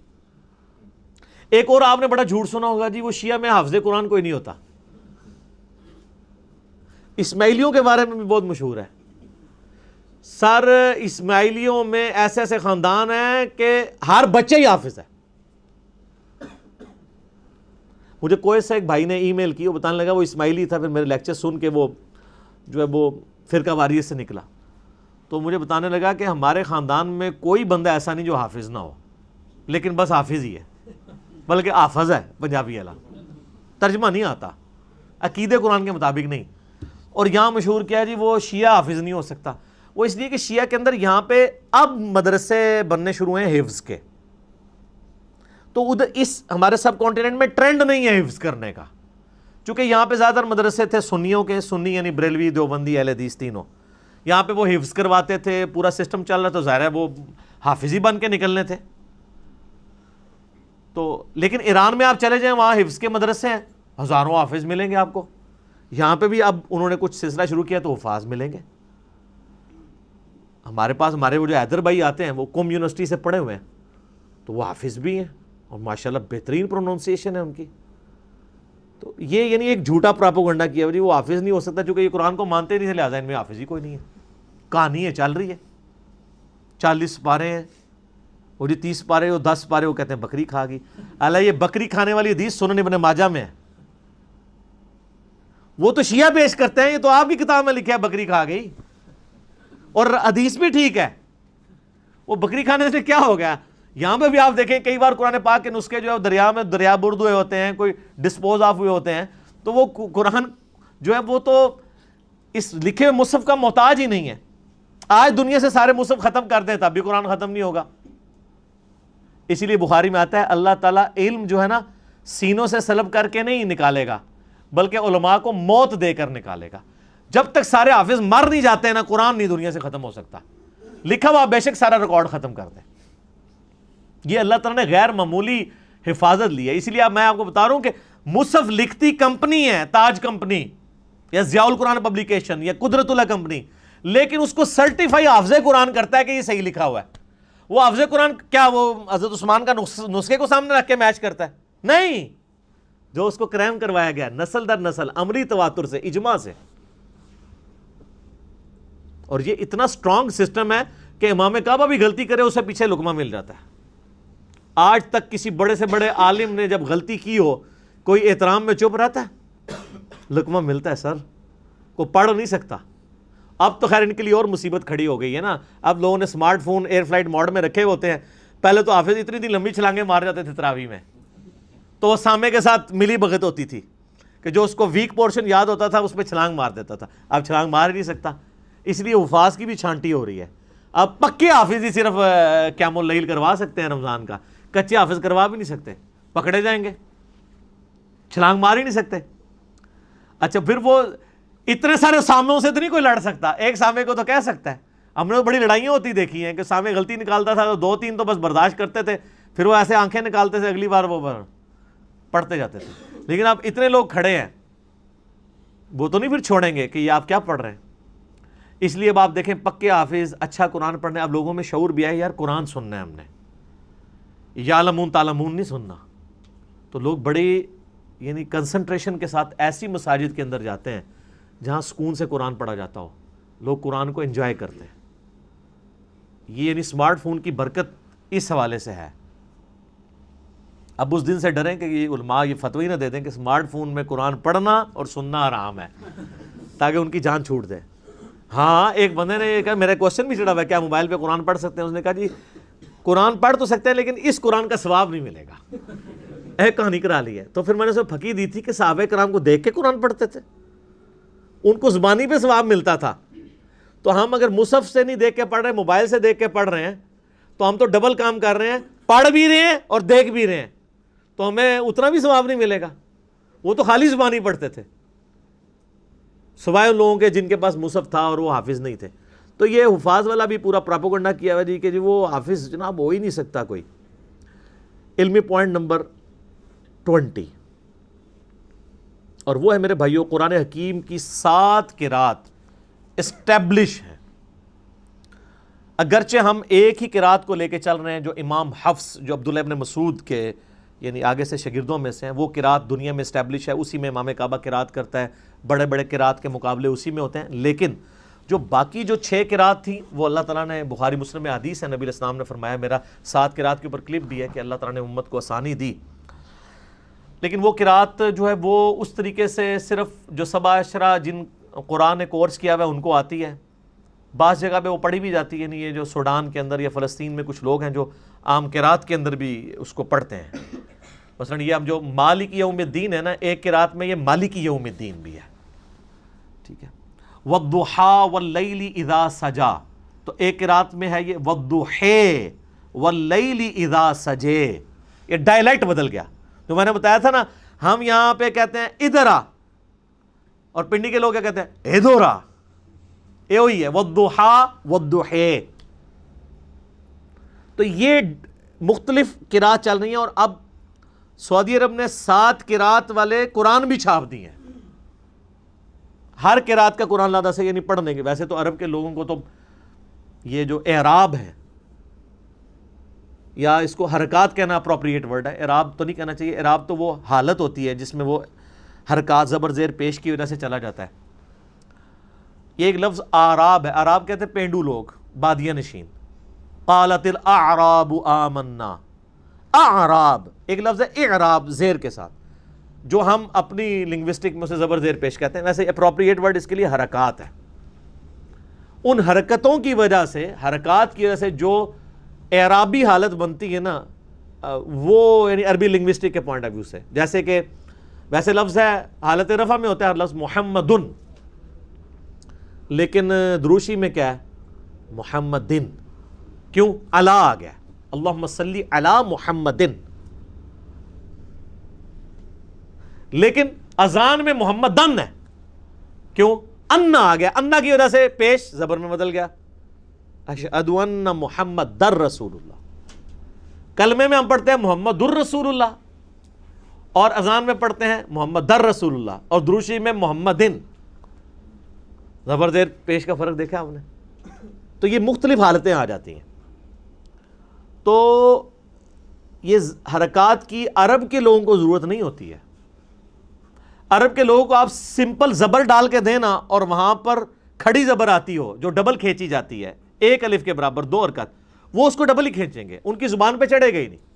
Speaker 1: ایک اور آپ نے بڑا جھوٹ سنا ہوگا، جی وہ شیعہ میں حافظ قرآن کوئی نہیں ہوتا. اسماعیلیوں کے بارے میں بھی بہت مشہور ہے. سر اسماعیلیوں میں ایسے ایسے خاندان ہیں کہ ہر بچے ہی حافظ ہے. مجھے کوئی سے ایک بھائی نے ای میل کی، وہ بتانے لگا وہ اسماعیلی تھا، پھر میرے لیکچر سن کے وہ جو ہے وہ فرقہ واریت سے نکلا. تو مجھے بتانے لگا کہ ہمارے خاندان میں کوئی بندہ ایسا نہیں جو حافظ نہ ہو، لیکن بس حافظ ہی ہے، بلکہ حافظ ہے پنجابی والا، ترجمہ نہیں آتا، عقیدے قرآن کے مطابق نہیں. اور یہاں مشہور کیا ہے جی وہ شیعہ حافظ نہیں ہو سکتا. وہ اس لیے کہ شیعہ کے اندر یہاں پہ اب مدرسے بننے شروع ہیں حفظ کے. تو ادھر اس ہمارے سب کانٹیننٹ میں ٹرینڈ نہیں ہے حفظ کرنے کا، چونکہ یہاں پہ زیادہ مدرسے تھے سنیوں کے، سنی یعنی بریلوی، دیوبندی، اہل حدیث تینوں. یہاں پہ وہ حفظ کرواتے تھے، پورا سسٹم چل رہا، تو ظاہر ہے وہ حافظ ہی بن کے نکلنے تھے. تو لیکن ایران میں آپ چلے جائیں، وہاں حفظ کے مدرسے ہیں، ہزاروں حافظ ملیں گے آپ کو. یہاں پہ بھی اب انہوں نے کچھ سلسلہ شروع کیا تو حفاظ ملیں گے. ہمارے پاس ہمارے وہ جو حیدر بھائی آتے ہیں وہ قم یونیورسٹی سے پڑھے ہوئے ہیں، تو وہ حافظ بھی ہیں اور ماشاءاللہ بہترین پروننسیشن ہے ان کی. تو یہ یعنی ایک جھوٹا پراپوگنڈا کیا جی وہ حافظ نہیں ہو سکتا چونکہ یہ قرآن کو مانتے نہیں تھے لہٰذا ان میں حافظ ہی کوئی نہیں ہے. کہانی ہے چل رہی ہے، 40 پارے ہیں، وہ جی 30 پارے وہ 10 پارے وہ کہتے ہیں بکری کھا گئی. اللہ یہ بکری کھانے والی حدیث سنن ابن ماجہ میں ہے. وہ تو شیعہ پیش کرتے ہیں، یہ تو آپ کی کتاب میں لکھا ہے بکری کھا گئی، اور حدیث بھی ٹھیک ہے. وہ بکری کھانے سے کیا ہو گیا؟ یہاں پہ بھی آپ دیکھیں کئی بار قرآن پاک کے نسخے جو ہے دریا میں دریا برد ہوئے ہوتے ہیں، کوئی ڈسپوز آف ہوئے ہوتے ہیں، تو وہ قرآن جو ہے وہ تو اس لکھے ہوئے مصحف کا محتاج ہی نہیں ہے. آج دنیا سے سارے مصحف ختم کر دیں تب بھی قرآن ختم نہیں ہوگا. اسی لیے بخاری میں آتا ہے اللہ تعالیٰ علم جو ہے نا سینوں سے سلب کر کے نہیں نکالے گا بلکہ علماء کو موت دے کر نکالے گا. جب تک سارے حافظ مر نہیں جاتے ہیں نا قرآن نہیں دنیا سے ختم ہو سکتا. لکھا ہوا بے شک سارا ریکارڈ ختم کر دیں. یہ اللہ تعالیٰ نے غیر معمولی حفاظت لی ہے. اسی لیے اب میں آپ کو بتا رہا ہوں کہ مصحف لکھتی کمپنی ہے تاج کمپنی یا ضیاء القرآن پبلیکیشن یا قدرت اللہ کمپنی، لیکن اس کو سرٹیفائی حافظ قرآن کرتا ہے کہ یہ صحیح لکھا ہوا ہے. وہ حافظ قرآن کیا وہ حضرت عثمان کا نسخے کو سامنے رکھ کے میچ کرتا ہے؟ نہیں. جو اس کو کریم کروایا گیا نسل در نسل عملی تواتر سے اجماع سے. اور یہ اتنا سٹرونگ سسٹم ہے کہ امام کعبہ بھی غلطی کرے اسے پیچھے لقمہ مل جاتا ہے. آج تک کسی بڑے سے بڑے عالم نے جب غلطی کی ہو کوئی احترام میں چپ رہتا ہے؟ لقمہ ملتا ہے سر. کوئی پڑھ نہیں سکتا. اب تو خیر ان کے لیے اور مصیبت کھڑی ہو گئی ہے نا. اب لوگوں نے smartphone air flight mode میں رکھے ہوتے ہیں. پہلے تو حافظ اتنی لمبی چھلانگیں مار جاتے تھے تراویح میں تو وہ سامع کے ساتھ ملی بھگت ہوتی تھی کہ جو اس کو ویک پورشن یاد ہوتا تھا اس پہ چھلانگ مار دیتا تھا. اب چھلانگ مار ہی نہیں سکتا. اس لیے حفاظ کی بھی چھانٹی ہو رہی ہے. اب پکے حافظ ہی صرف قیام اللیل کروا سکتے ہیں رمضان کا، کچے حافظ کروا بھی نہیں سکتے، پکڑے جائیں گے. چھلانگ مار ہی نہیں سکتے. اچھا پھر وہ اتنے سارے سامعوں سے تو نہیں کوئی لڑ سکتا. ایک سامع کو تو کہہ سکتا ہے. ہم نے تو بڑی لڑائیاں ہوتی دیکھی ہیں کہ سامع غلطی نکالتا تھا تو 2-3 تو بس برداشت کرتے تھے، پھر وہ ایسے آنکھیں نکالتے تھے اگلی بار وہ پڑھتے جاتے تھے. لیکن اب اتنے لوگ کھڑے ہیں وہ تو نہیں پھر چھوڑیں گے کہ یہ آپ کیا پڑھ رہے ہیں. اس لیے اب آپ دیکھیں پکے حافظ اچھا قرآن پڑھنے. اب لوگوں میں شعور بھی ہے یار قرآن سننا ہے ہم نے، یعلمون تعلمون نہیں سننا. تو لوگ بڑی یعنی کنسنٹریشن کے ساتھ ایسی مساجد کے اندر جاتے ہیں جہاں سکون سے قرآن پڑھا جاتا ہو. لوگ قرآن کو انجوائے کرتے ہیں. یہ یعنی سمارٹ فون کی برکت اس حوالے سے ہے. اب اس دن سے ڈریں کہ یہ علماء یہ فتوی نہ دے دیں کہ سمارٹ فون میں قرآن پڑھنا اور سننا حرام ہے تاکہ ان کی جان چھوٹ دے. ہاں ایک بندے نے یہ کہا، میرا کوشچن بھی چڑھا ہوا ہے کیا موبائل پہ قرآن پڑھ سکتے ہیں؟ اس نے کہا جی قرآن پڑھ تو سکتے ہیں لیکن اس قرآن کا ثواب نہیں ملے گا. ایک کہانی کرا لی ہے. تو پھر میں نے اسے پھکی دی تھی کہ صحابہ کرام کو دیکھ کے قرآن پڑھتے تھے، ان کو زبانی پہ ثواب ملتا تھا. تو ہم اگر مصحف سے نہیں دیکھ کے پڑھ رہے ہیں، موبائل سے دیکھ کے پڑھ رہے ہیں تو ہم تو ڈبل کام کر رہے ہیں، پڑھ بھی رہے ہیں اور دیکھ بھی رہے ہیں. تو ہمیں اتنا بھی ثواب نہیں ملے گا. وہ تو خالی زبانی پڑھتے تھے سوائے ان لوگوں کے جن کے پاس مصحف تھا اور وہ حافظ نہیں تھے. تو یہ حفاظ والا بھی پورا پراپوگنڈا کیا ہوا جی کہ جی وہ حافظ جناب ہو ہی نہیں سکتا کوئی. علمی پوائنٹ نمبر 20 اور وہ ہے میرے بھائیوں قرآن حکیم کی 7 قرات اسٹیبلش ہیں. اگرچہ ہم ایک ہی قرات کو لے کے چل رہے ہیں جو امام حفص جو عبداللہ ابن مسعود کے یعنی آگے سے شاگردوں میں سے ہیں، وہ قرات دنیا میں اسٹیبلش ہے، اسی میں امام کعبہ قرات کرتا ہے. بڑے بڑے قرات کے مقابلے اسی میں ہوتے ہیں. لیکن جو باقی جو 6 قرات تھیں وہ اللہ تعالیٰ نے بخاری مسلم میں حدیث ہے نبی علیہ السلام نے فرمایا، میرا 7 قرات کے اوپر کلپ بھی ہے کہ اللہ تعالیٰ نے امت کو آسانی دی. لیکن وہ قرات جو ہے وہ اس طریقے سے صرف جو 7 عشرہ جن قرآن نے کورس کیا ہوا ہے ان کو آتی ہے. بعض جگہ پہ وہ پڑھی بھی جاتی ہے. یعنی یہ جو سوڈان کے اندر یا فلسطین میں کچھ لوگ ہیں جو عام قرات کے اندر بھی اس کو پڑھتے ہیں. مثلا یہ اب جو مالک یوم الدین ہے نا، ایک قرات میں یہ مالک یوم الدین بھی ہے. ٹھیک ہے. وَالضُّحَىٰ وَاللَّيْلِ اِذَا سَجَا، تو ایک قرات میں ہے یہ وَالضُّحَىٰ وَاللَّيْلِ اِذَا سَجَے. یہ ڈائلیکٹ بدل گیا. جو میں نے بتایا تھا نا، ہم یہاں پہ کہتے ہیں ادھر آ اور پنڈی کے لوگ کیا کہتے ہیں ادھر آ. یہ وہی ہے وَالضُّحَىٰ وَالضُّحَىٰ. تو یہ مختلف قرات چل رہی ہیں. اور اب سعودی عرب نے 7 قرات والے قرآن بھی چھاپ دیے ہیں. ہر قرات کا قرآن لادہ سے یعنی پڑھنے کے. ویسے تو عرب کے لوگوں کو تو یہ جو اعراب ہے، یا اس کو حرکات کہنا اپروپریٹ ورڈ ہے، اعراب تو نہیں کہنا چاہیے، اعراب تو وہ حالت ہوتی ہے جس میں وہ حرکات زبر زیر پیش کی وجہ سے چلا جاتا ہے۔ یہ ایک لفظ آراب ہے، آراب کہتے ہیں پینڈو لوگ، بادیہ نشین۔ قالت الاعراب آمنا، اعراب ایک لفظ ہے اعراب زیر کے ساتھ، جو ہم اپنی لنگوسٹک میں اسے زبر زیر پیش کہتے ہیں، ویسے اپروپریٹ ورڈ اس کے لیے حرکات ہے۔ ان حرکتوں کی وجہ سے، حرکات کی وجہ سے جو اعرابی حالت بنتی ہے نا، وہ یعنی عربی لنگوسٹک کے پوائنٹ آف ویو سے، جیسے کہ ویسے لفظ ہے حالت رفع میں ہوتا ہے لفظ محمدن، لیکن دروشی میں کیا ہے؟ محمدن۔ کیوں؟ علی آ گیا، اللہم صلی علی محمدن۔ لیکن اذان میں محمدن ہے، کیوں؟ انا آ گیا، انا کی وجہ سے پیش زبر میں بدل گیا، اشہد ان محمد در رسول اللہ۔ کلمے میں ہم پڑھتے ہیں محمد الرسول اللہ، اور اذان میں پڑھتے ہیں محمد در رسول اللہ، اور دروشی میں محمدن، زبر زیر پیش کا فرق دیکھا آپ نے؟ تو یہ مختلف حالتیں آ جاتی ہیں۔ تو یہ حرکات کی عرب کے لوگوں کو ضرورت نہیں ہوتی ہے۔ عرب کے لوگوں کو آپ سمپل زبر ڈال کے دینا اور وہاں پر کھڑی زبر آتی ہو جو ڈبل کھینچی جاتی ہے، ایک الف کے برابر 2 حرکت، وہ اس کو ڈبل ہی کھینچیں گے، ان کی زبان پہ چڑھے گا ہی نہیں۔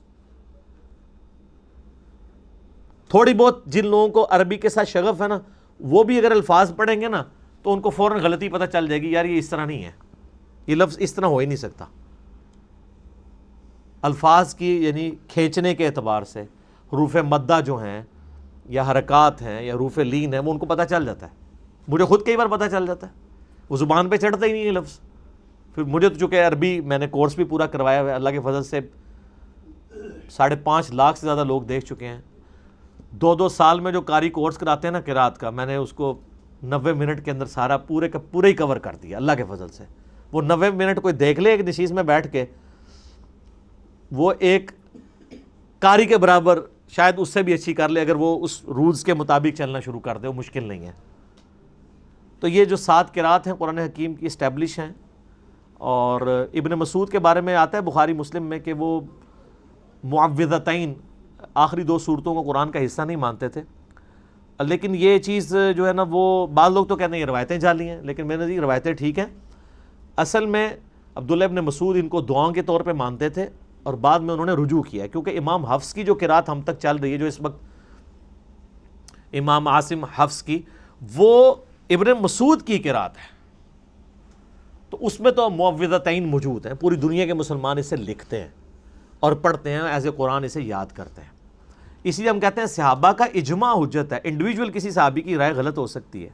Speaker 1: تھوڑی بہت جن لوگوں کو عربی کے ساتھ شغف ہے نا، وہ بھی اگر الفاظ پڑھیں گے نا تو ان کو فوراً غلطی پتہ چل جائے گی، یار یہ اس طرح نہیں ہے، یہ لفظ اس طرح ہو ہی نہیں سکتا۔ الفاظ کی یعنی کھینچنے کے اعتبار سے حروف مدہ جو ہیں یا حرکات ہیں یا حروف لین ہیں، وہ ان کو پتہ چل جاتا ہے۔ مجھے خود کئی بار پتہ چل جاتا ہے، وہ زبان پہ چڑھتا ہی نہیں ہے لفظ۔ پھر مجھے تو چونکہ عربی میں نے کورس بھی پورا کروایا ہوا ہے، اللہ کے فضل سے 5.5 لاکھ سے زیادہ لوگ دیکھ چکے ہیں۔ 2 سال میں جو قاری کورس کراتے ہیں نا قرات کا، میں نے اس کو 90 منٹ کے اندر سارا پورے کا پورا ہی کور کر دیا اللہ کے فضل سے۔ وہ 90 منٹ کوئی دیکھ لے ایک نشیز میں بیٹھ کے، وہ ایک قاری کے برابر شاید اس سے بھی اچھی کر لے اگر وہ اس رولز کے مطابق چلنا شروع کر دے، وہ مشکل نہیں ہے۔ تو یہ جو 7 قرات ہیں قرآن حکیم کی اسٹیبلش ہیں، اور ابن مسعود کے بارے میں آتا ہے بخاری مسلم میں کہ وہ معوذتین آخری 2 سورتوں کو قرآن کا حصہ نہیں مانتے تھے، لیکن یہ چیز جو ہے نا، وہ بعض لوگ تو کہتے ہیں یہ روایتیں جعلی ہیں، لیکن میں نے یہ روایتیں ٹھیک ہیں۔ اصل میں عبداللہ ابن مسعود ان کو دعاؤں کے طور پہ مانتے تھے، اور بعد میں انہوں نے رجوع کیا، کیونکہ امام حفص کی جو قرات ہم تک چل رہی ہے، جو اس وقت امام عاصم حفص کی، وہ ابن مسعود کی قرات ہے، تو اس میں تو معوذتین موجود ہیں، پوری دنیا کے مسلمان اسے لکھتے ہیں اور پڑھتے ہیں، ایز اے قرآن اسے یاد کرتے ہیں۔ اس لیے ہم کہتے ہیں صحابہ کا اجماع حجت ہے، انڈیویجول کسی صحابی کی رائے غلط ہو سکتی ہے،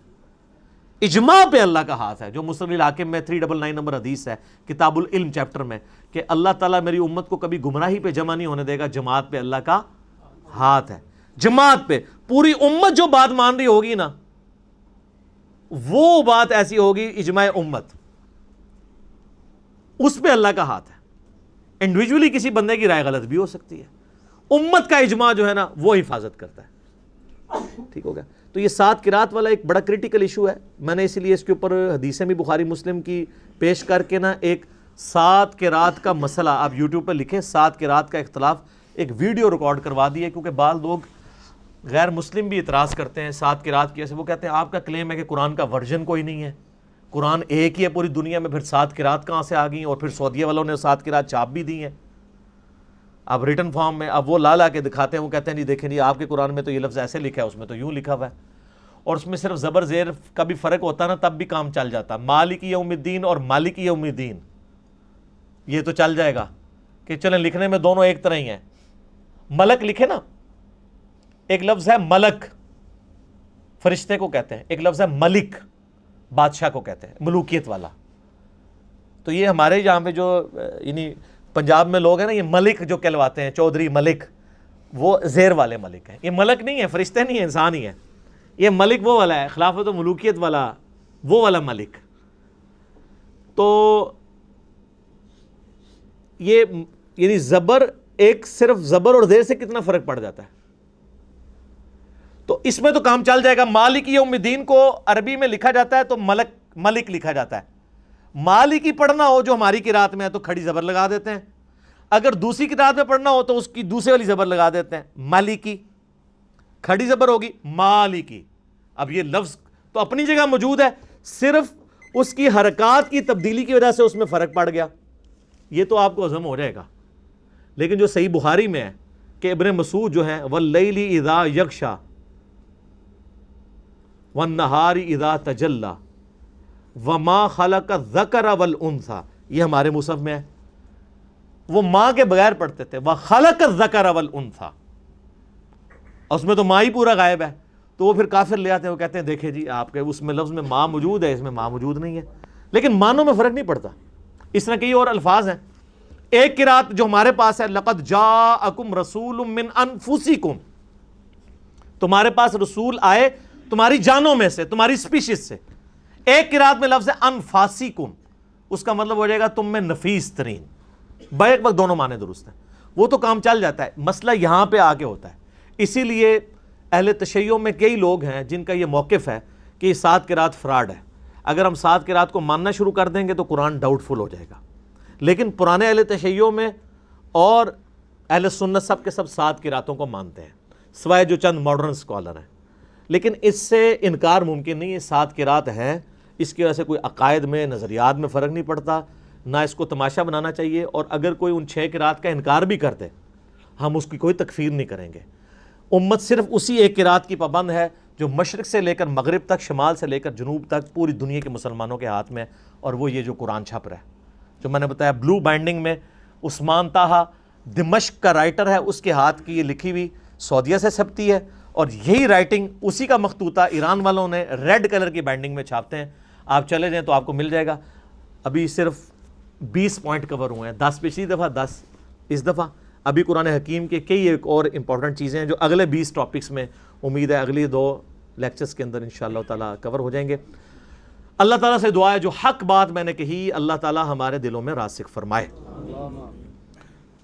Speaker 1: اجماع پہ اللہ کا ہاتھ ہے، جو مسند الحاکم میں 399 نمبر حدیث ہے کتاب العلم چیپٹر میں، کہ اللہ تعالیٰ میری امت کو کبھی گمراہی پہ جمع نہیں ہونے دے گا، جماعت پہ اللہ کا ہاتھ ہے۔ جماعت پہ پوری امت جو بات مان رہی ہوگی نا، وہ بات ایسی ہوگی اجماع امت، اس پہ اللہ کا ہاتھ ہے۔ انڈیویجولی کسی بندے کی رائے غلط بھی ہو سکتی ہے، امت کا اجماع جو ہے نا وہ حفاظت کرتا ہے۔ ٹھیک ہو گیا؟ تو یہ 7 قرات والا ایک بڑا کریٹیکل ایشو ہے، میں نے اسی لیے اس کے اوپر حدیثیں بھی بخاری مسلم کی پیش کر کے نا ایک 7 قرات کا مسئلہ آپ یوٹیوب پہ لکھیں، 7 قرات کا اختلاف، ایک ویڈیو ریکارڈ کروا دی ہے، کیونکہ بعض لوگ غیر مسلم بھی اعتراض کرتے ہیں 7 قرات کی، ایسے وہ کہتے ہیں آپ کا کلیم ہے کہ قرآن کا ورژن کوئی نہیں ہے، قرآن ایک ہی ہے پوری دنیا میں، پھر 7 قرات کہاں سے آ گئیں، اور پھر سعودیہ والوں نے 7 قرات چھاپ بھی دی ہیں اب ریٹن فارم میں، اب وہ لا کے دکھاتے ہیں، وہ کہتے ہیں جی دیکھیں جی آپ کے قرآن میں تو یہ لفظ ایسے لکھا ہے، اس میں تو یوں لکھا ہوا ہے، اور اس میں صرف زبر زیر کا بھی فرق ہوتا نا تب بھی کام چل جاتا۔ مالک یوم الدین اور مالک یوم الدین یہ تو چل جائے گا کہ چلیں لکھنے میں دونوں ایک طرح ہی ہیں۔ ملک لکھے نا، ایک لفظ ہے ملک فرشتے کو کہتے ہیں، ایک لفظ ہے ملک بادشاہ کو کہتے ہیں، ملوکیت والا۔ تو یہ ہمارے یہاں پہ جو یعنی پنجاب میں لوگ ہیں نا، یہ ملک جو کہلواتے ہیں، چودھری ملک، وہ زیر والے ملک ہیں، یہ ملک نہیں ہے، فرشتے نہیں ہیں، انسان ہی ہے، یہ ملک وہ والا ہے، خلافت و ملوکیت والا وہ والا ملک۔ تو یہ یعنی زبر، ایک صرف زبر اور زیر سے کتنا فرق پڑ جاتا ہے، تو اس میں تو کام چل جائے گا۔ مالک یوم الدین کو عربی میں لکھا جاتا ہے تو ملک لکھا جاتا ہے، مالکی پڑھنا ہو جو ہماری قرات میں ہے تو کھڑی زبر لگا دیتے ہیں، اگر دوسری قرات میں پڑھنا ہو تو اس کی دوسری والی زبر لگا دیتے ہیں، مالکی کھڑی زبر ہوگی مالکی۔ اب یہ لفظ تو اپنی جگہ موجود ہے، صرف اس کی حرکات کی تبدیلی کی وجہ سے اس میں فرق پڑ گیا، یہ تو آپ کو عزم ہو جائے گا۔ لیکن جو صحیح بخاری میں ہے کہ ابن مسعود جو ہیں واللیل اذا یغشا والنہار اذا تجلی وما خلق الذکر والانثی، یہ ہمارے مصحف میں ہے، وہ ماں کے بغیر پڑھتے تھے وخلق الذکر والانثی، اس میں تو ماں ہی پورا غائب ہے، تو وہ پھر کافر لے آتے ہیں، وہ کہتے ہیں دیکھیں جی آپ کے اس میں لفظ میں ماں موجود ہے، اس میں ماں موجود نہیں ہے، لیکن معنوں میں فرق نہیں پڑتا۔ اس طرح کئی اور الفاظ ہیں۔ ایک قرات جو ہمارے پاس ہے لقد جاءکم رسول من انفسکم، تمہارے پاس رسول آئے تمہاری جانوں میں سے، تمہاری سپیشیز سے۔ ایک قرات میں لفظ ہے انفاسکم، اس کا مطلب ہو جائے گا تم میں نفیس ترین، بیک وقت دونوں معنی درست ہیں، وہ تو کام چل جاتا ہے، مسئلہ یہاں پہ آ کے ہوتا ہے۔ اسی لیے اہل تشیع میں کئی لوگ ہیں جن کا یہ موقف ہے کہ یہ 7 قرات فراڈ ہے، اگر ہم 7 قرات کو ماننا شروع کر دیں گے تو قرآن ڈاؤٹ فل ہو جائے گا۔ لیکن پرانے اہل تشیع میں اور اہل سنت سب کے سب 7 قراتوں کو مانتے ہیں، سوائے جو چند ماڈرن اسکالر ہیں، لیکن اس سے انکار ممکن نہیں ہے، 7 قرات ہیں، اس کی وجہ سے کوئی عقائد میں نظریات میں فرق نہیں پڑتا، نہ اس کو تماشا بنانا چاہیے، اور اگر کوئی ان 6 قرات کا انکار بھی کرتے ہم اس کی کوئی تکفیر نہیں کریں گے۔ امت صرف اسی ایک قرات کی پابند ہے جو مشرق سے لے کر مغرب تک، شمال سے لے کر جنوب تک پوری دنیا کے مسلمانوں کے ہاتھ میں، اور وہ یہ جو قرآن چھپ رہا ہے، جو میں نے بتایا بلو بائنڈنگ میں، عثمان طاہا دمشق کا رائٹر ہے، اس کے ہاتھ کی یہ لکھی ہوئی سعودیہ سے چھپتی ہے، اور یہی رائٹنگ اسی کا مخطوطہ ایران والوں نے ریڈ کلر کی بائنڈنگ میں چھاپتے ہیں، آپ چلے جائیں تو آپ کو مل جائے گا۔ ابھی صرف 20 پوائنٹ کور ہوئے ہیں، 10 پچھلی دفعہ، 10 اس دفعہ۔ ابھی قرآن حکیم کے کئی ایک اور امپورٹنٹ چیزیں ہیں جو اگلے 20 ٹاپکس میں امید ہے اگلی 2 لیکچرز کے اندر انشاءاللہ تعالیٰ کور ہو جائیں گے۔ اللہ تعالیٰ سے دعا ہے جو حق بات میں نے کہی اللہ تعالیٰ ہمارے دلوں میں راسخ فرمائے،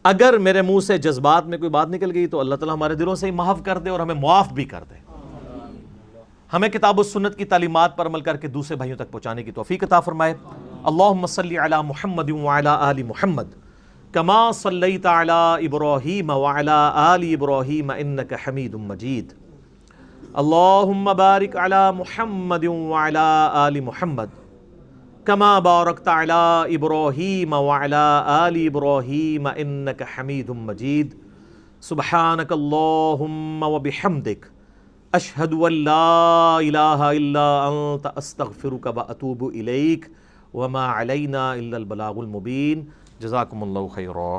Speaker 1: اگر میرے منہ سے جذبات میں کوئی بات نکل گئی تو اللہ تعالیٰ ہمارے دلوں سے ہی معاف کر دے اور ہمیں معاف بھی کر دے، ہمیں کتاب و سنت کی تعلیمات پر عمل کر کے دوسرے بھائیوں تک پہنچانے کی توفیق عطا فرمائے۔ اللہم صلی علی محمد وعلی آل محمد کما صلیت علی ابراہیم وعلی آل ابراہیم انک حمید مجید۔ اللہم بارک علی محمد وعلی آل محمد کما بارکت علی ابراہیم وعلی آل ابراہیم انک حمید مجید۔ سبحانک اللہم وبحمدک اشہد ان لا الہ الا انت استغفرک واتوب الیک وما علینا الا البلاغ المبین۔ جزاکم اللہ خیرا۔